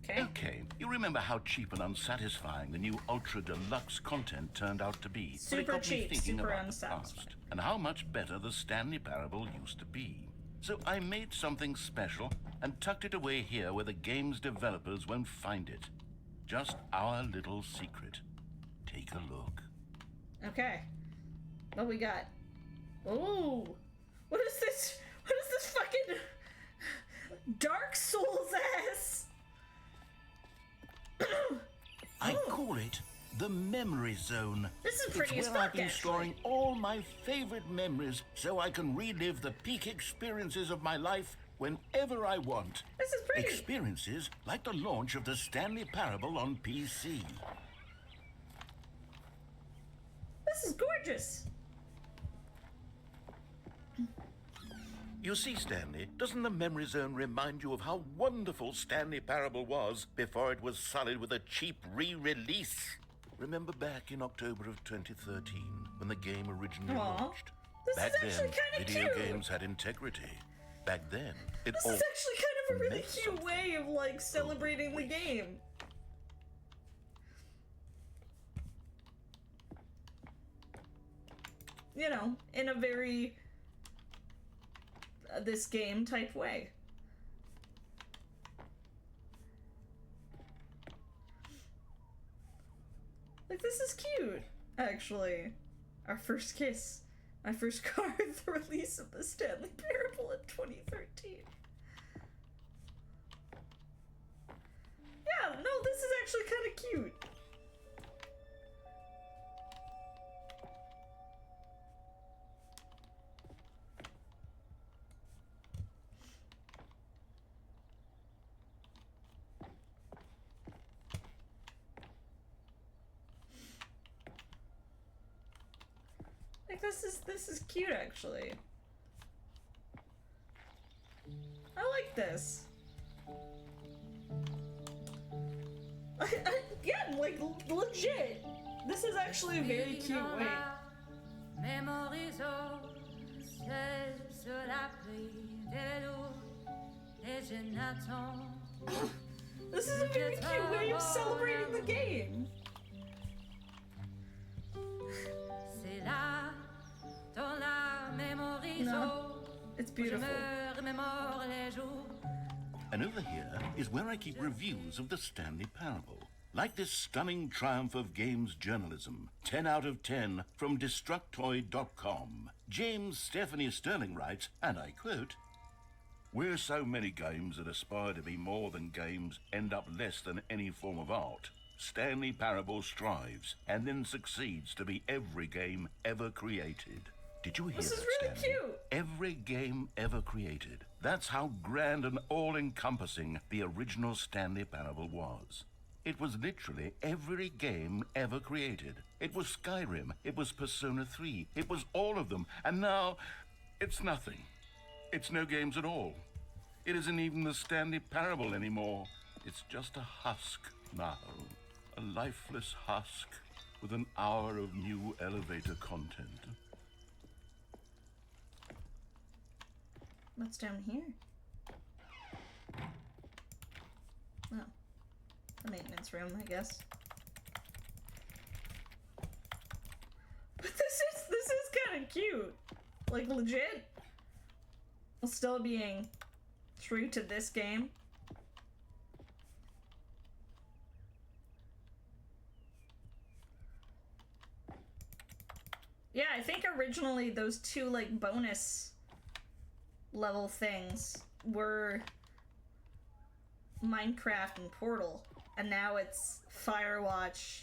Okay. Okay, you remember how cheap and unsatisfying the new Ultra Deluxe content turned out to be? But it Super got me cheap, thinking super about the unsatisfying. past, and how much better the Stanley Parable used to be. So I made something special and tucked it away here where the game's developers won't find it. Just our little secret. Take a look. Okay. What we got? Ooh. What is this? What is this fucking Dark Souls ass? I call it the Memory Zone. This is pretty It's as where I've fuck, been actually. storing all my favorite memories so I can relive the peak experiences of my life whenever I want. This is pretty. Experiences like the launch of the Stanley Parable on PC. This is gorgeous. You see, Stanley, doesn't the Memory Zone remind you of how wonderful Stanley Parable was before it was sullied with a cheap re-release? Remember back in October of 2013 when the game originally Aw. launched? This Back is actually then, kinda video cute. games had integrity. Back then, it This all is actually kind of a really meant cute something. way of like celebrating the game. You know, in a very this game type way. Like, this is cute, actually. Our first kiss. My first car at the release of the Stanley Parable in 2013. Yeah, no, this is actually kind of cute. Like, this is cute, actually. I like this. Yeah, like, legit. This is actually a very cute way. This is a very cute way of celebrating the game. No, it's beautiful. And over here is where I keep reviews of the Stanley Parable. Like this stunning triumph of games journalism, 10 out of 10 from Destructoid.com. James Stephanie Sterling writes, and I quote, "Where so many games that aspire to be more than games end up less than any form of art, Stanley Parable strives and then succeeds to be every game ever created." Did you hear This is that, really Stanley? cute. Every game ever created. That's how grand and all-encompassing the original Stanley Parable was. It was literally every game ever created. It was Skyrim. It was Persona 3. It was all of them. And now, it's nothing. It's no games at all. It isn't even the Stanley Parable anymore. It's just a husk now. A lifeless husk with an hour of new elevator content. What's down here? Oh. The maintenance room, I guess. But this is kind of cute. Like, legit. Still being true to this game. Yeah, I think originally those two, like, bonus level things were Minecraft and Portal, and now it's Firewatch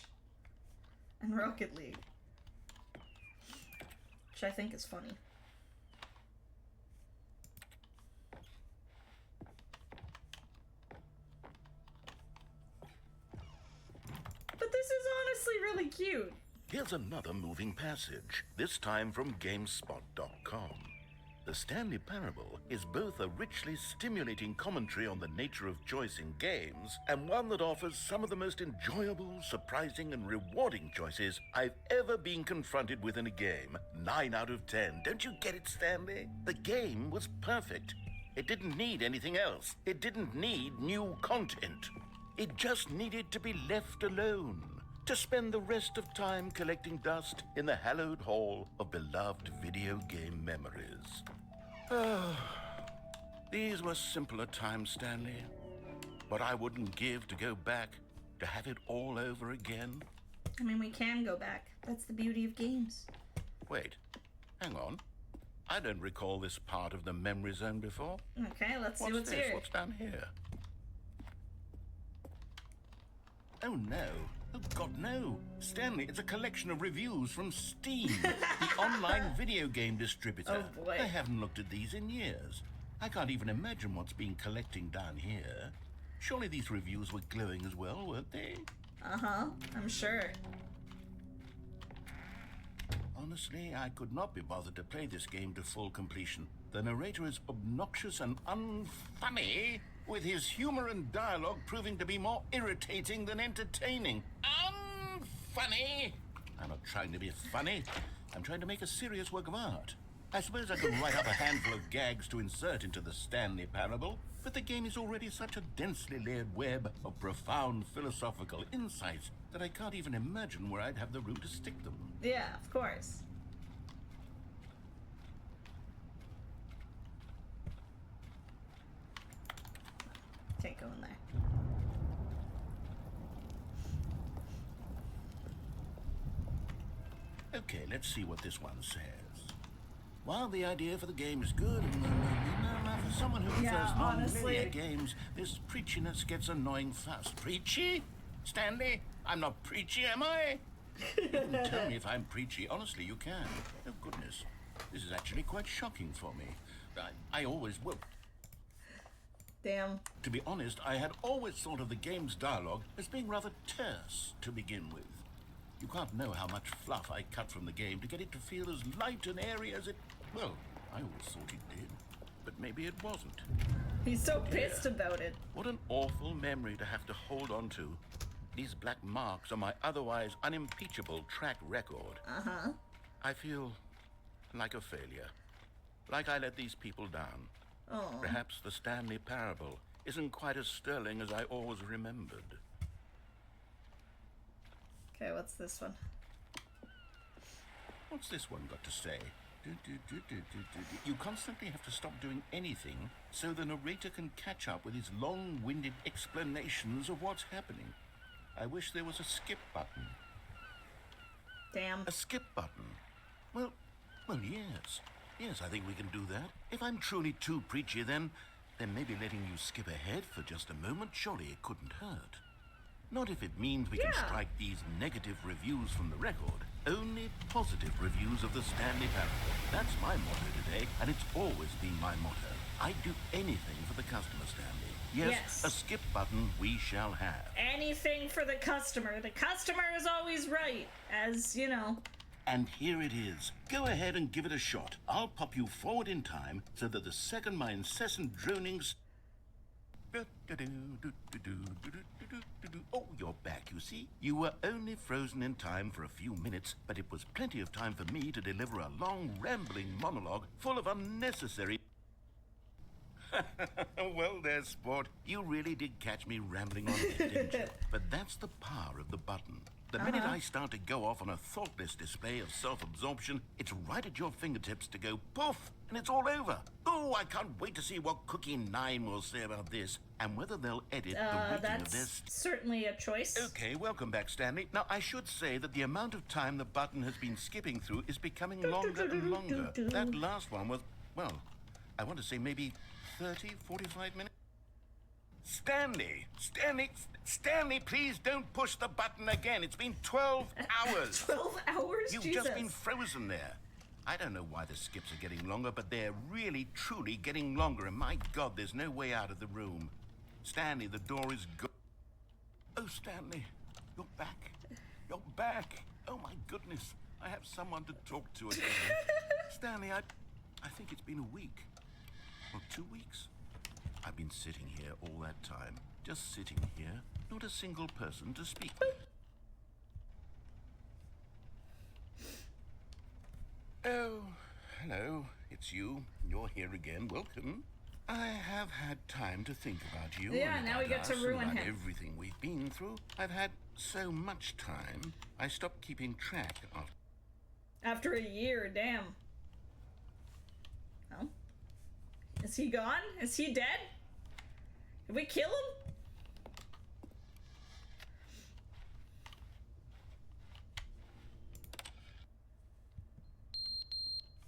and Rocket League, which I think is funny. But this is honestly really cute. Here's another moving passage, this time from GameSpot.com. The Stanley Parable is both a richly stimulating commentary on the nature of choice in games, and one that offers some of the most enjoyable, surprising, and rewarding choices I've ever been confronted with in a game. 9 out of 10. Don't you get it, Stanley? The game was perfect. It didn't need anything else. It didn't need new content. It just needed to be left alone, to spend the rest of time collecting dust in the hallowed hall of beloved video game memories. These were simpler times, Stanley. What I wouldn't give to go back, to have it all over again. I mean, we can go back. That's the beauty of games. Wait, hang on. I don't recall this part of the memory zone before. Okay, let's see what's this? here. What's down here? Oh no. Oh God, no. Stanley, it's a collection of reviews from Steam, the online video game distributor. Oh boy. I haven't looked at these in years. I can't even imagine what's been collecting down here. Surely these reviews were glowing as well, weren't they? Uh-huh, I'm sure. Honestly, I could not be bothered to play this game to full completion. The narrator is obnoxious and unfunny, with his humor and dialogue proving to be more irritating than entertaining. Unfunny! I'm not trying to be funny. I'm trying to make a serious work of art. I suppose I could write up a handful of gags to insert into the Stanley Parable, but the game is already such a densely layered web of profound philosophical insights that I can't even imagine where I'd have the room to stick them. Yeah, of course. Can't go in there. Okay, let's see what this one says. While the idea for the game is good, for someone who Yeah, prefers honestly. non-linear games, this preachiness gets annoying fast. Preachy? Stanley, I'm not preachy, am I? You can tell me if I'm preachy. Honestly, you can. Oh, goodness. This is actually quite shocking for me. I always will. Damn. To be honest, I had always thought of the game's dialogue as being rather terse to begin with. You can't know how much fluff I cut from the game to get it to feel as light and airy as it... Well, I always thought it did. But maybe it wasn't. He's so pissed about it. What an awful memory to have to hold on to. These black marks on my otherwise unimpeachable track record. Uh-huh. I feel like a failure. Like I let these people down. Oh. Perhaps the Stanley Parable isn't quite as sterling as I always remembered. Okay, what's this one? What's this one got to say? You constantly have to stop doing anything so the narrator can catch up with his long-winded explanations of what's happening. I wish there was a skip button. Damn. A skip button? Well, yes. Yes, I think we can do that. If I'm truly too preachy, then maybe letting you skip ahead for just a moment, surely it couldn't hurt. Not if it means we can Yeah. strike these negative reviews from the record. Only positive reviews of the Stanley Parable. That's my motto today, and it's always been my motto. I'd do anything for the customer, Stanley. Yes. A skip button we shall have. Anything for the customer. The customer is always right, as you know. And here it is. Go ahead and give it a shot. I'll pop you forward in time so that the second my incessant dronings... Oh, you're back, you see. You were only frozen in time for a few minutes, but it was plenty of time for me to deliver a long, rambling monologue full of unnecessary... Well, there, sport. You really did catch me rambling on a bit, didn't you? But that's the power of the button. The minute I start to go off on a thoughtless display of self-absorption, it's right at your fingertips to go poof, and it's all over. Oh, I can't wait to see what Cookie 9 will say about this, and whether they'll edit the rating of this. That's certainly a choice. Okay, welcome back, Stanley. Now, I should say that the amount of time the button has been skipping through is becoming longer and longer. That last one was, well, I want to say maybe 30, 45 minutes. Stanley, please don't push the button again. It's been 12 hours. 12 hours? You've Jesus. just been frozen there. I don't know why the skips are getting longer, but they're really, truly getting longer. And my God, there's no way out of the room. Stanley, the door is go... Oh, Stanley, you're back. You're back. Oh, my goodness. I have someone to talk to again. Stanley, I think it's been a week. Or 2 weeks. I've been sitting here all that time. Just sitting here. Not a single person to speak with. Oh, hello. It's you. You're here again. Welcome. I have had time to think about you. Yeah, and now we about get to us ruin and about him. everything we've been through. I've had so much time. I stopped keeping track of... After a year, damn. Oh. Is he gone? Is he dead? Did we kill him?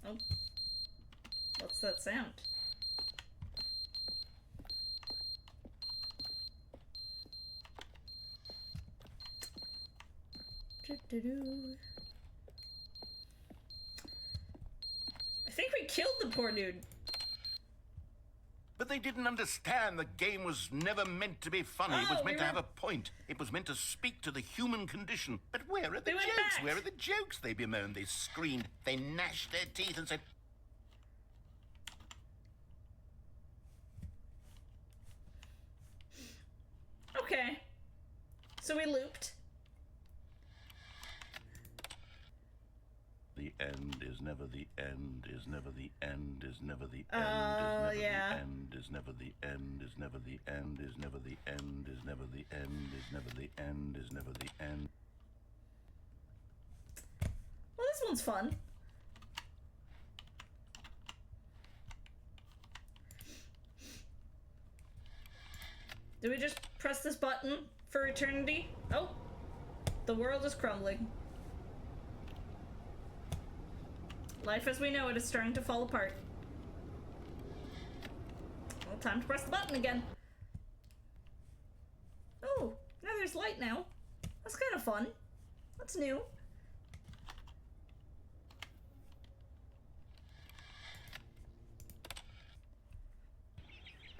Oh. What's that sound? Do-do-do. I think we killed the poor dude. But they didn't understand the game was never meant to be funny. It Oh, was meant we to have were- a point. It was meant to speak to the human condition. But where are the They went jokes? back. Where are the jokes? They bemoaned, they screamed, they gnashed their teeth and said... Okay. So we looped. The end is never the end, is never the end, is never the end, Oh, is never yeah. the end, is never the end, is never the end, is never the end, is never the end, is never the end, is never the end. Well, this one's fun. Do we just press this button for eternity? Oh, the world is crumbling. Life as we know it is starting to fall apart. Well, time to press the button again. Oh, now there's light now. That's kind of fun. That's new.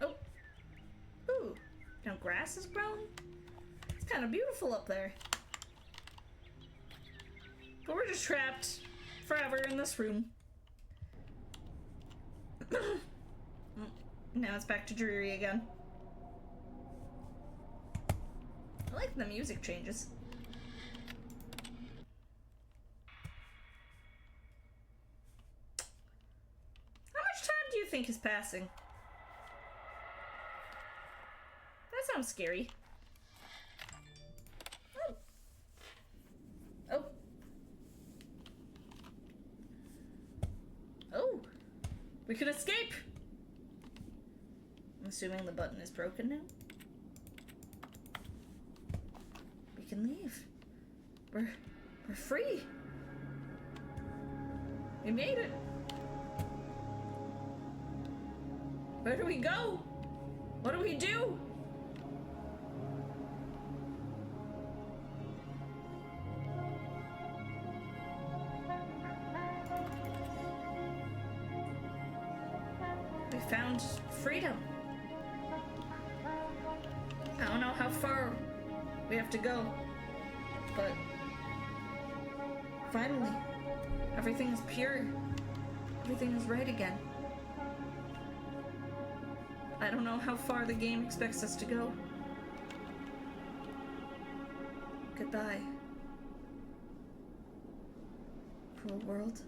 Oh. Ooh. Now grass is grown? It's kind of beautiful up there. But we're just trapped forever in this room. Now it's back to dreary again. I like the music changes. How much time do you think is passing? That sounds scary. Oh. Oh. Oh. We can escape. I'm assuming the button is broken now. We can leave. We're free. We made it. Where do we go? What do we do? We found freedom. I don't know how far we have to go, but finally, everything is pure. Everything is right again. I don't know how far the game expects us to go. Goodbye, cruel world.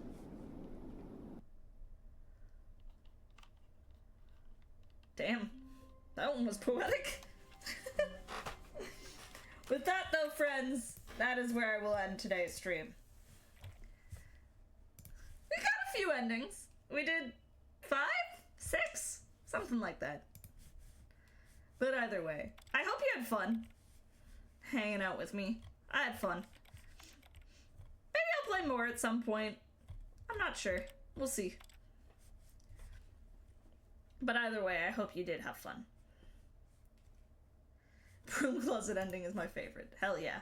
Damn, that one was poetic. With that though, friends, that is where I will end today's stream. We got a few endings. We did 5, 6, something like that. But either way, I hope you had fun hanging out with me. I had fun. Maybe I'll play more at some point. I'm not sure. We'll see. But either way, I hope you did have fun. Broom closet ending is my favorite. Hell yeah.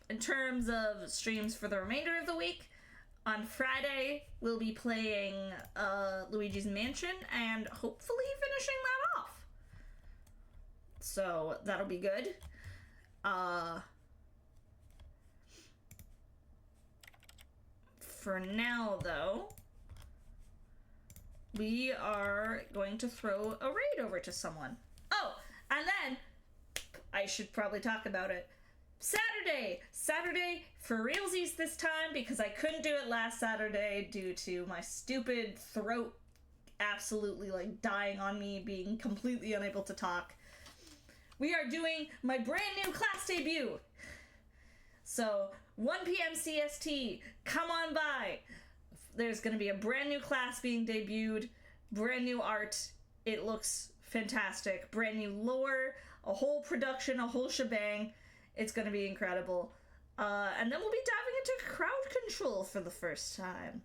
In terms of streams for the remainder of the week, on Friday, we'll be playing Luigi's Mansion and hopefully finishing that off. So that'll be good. For now, though, we are going to throw a raid over to someone. Oh, and then I should probably talk about it. Saturday for realsies this time, because I couldn't do it last Saturday due to my stupid throat absolutely like dying on me, being completely unable to talk. We are doing my brand new class debut. So 1 p.m. CST, come on by. There's going to be a brand new class being debuted, brand new art. It looks fantastic. Brand new lore, a whole production, a whole shebang. It's going to be incredible. And then we'll be diving into crowd control for the first time.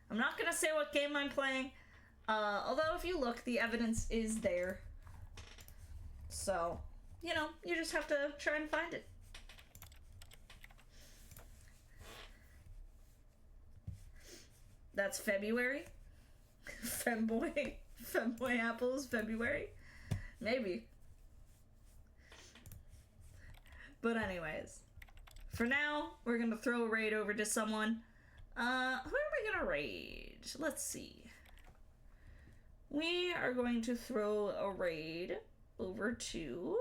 I'm not going to say what game I'm playing, although if you look, the evidence is there. So, you know, you just have to try and find it. That's February. Femboy Apples, February. Maybe. But anyways, for now, we're gonna throw a raid over to someone. Who are we gonna raid? Let's see. We are going to throw a raid over to...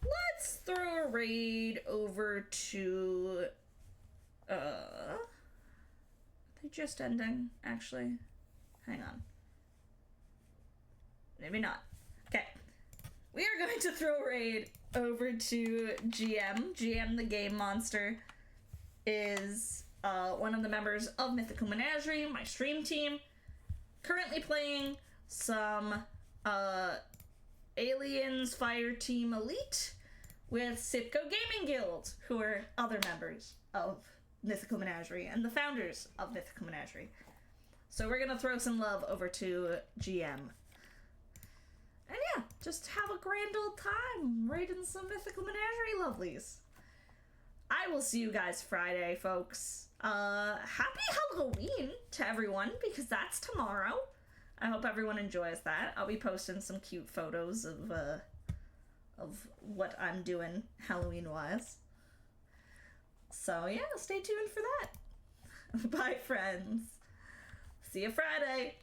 Let's throw a raid over to... Are they just ending, actually? Hang on. Maybe not. Okay. We are going to throw a raid over to GM. GM the Game Monster is one of the members of Mythical Menagerie, my stream team. Currently playing some Aliens Fire Team Elite with Sitco Gaming Guild, who are other members of Mythical Menagerie and the founders of Mythical Menagerie. So we're gonna throw some love over to GM. And yeah, just have a grand old time raiding some Mythical Menagerie lovelies. I will see you guys Friday, folks. Happy Halloween to everyone, because that's tomorrow. I hope everyone enjoys that. I'll be posting some cute photos of what I'm doing Halloween-wise. So yeah, stay tuned for that. Bye, friends. See you Friday.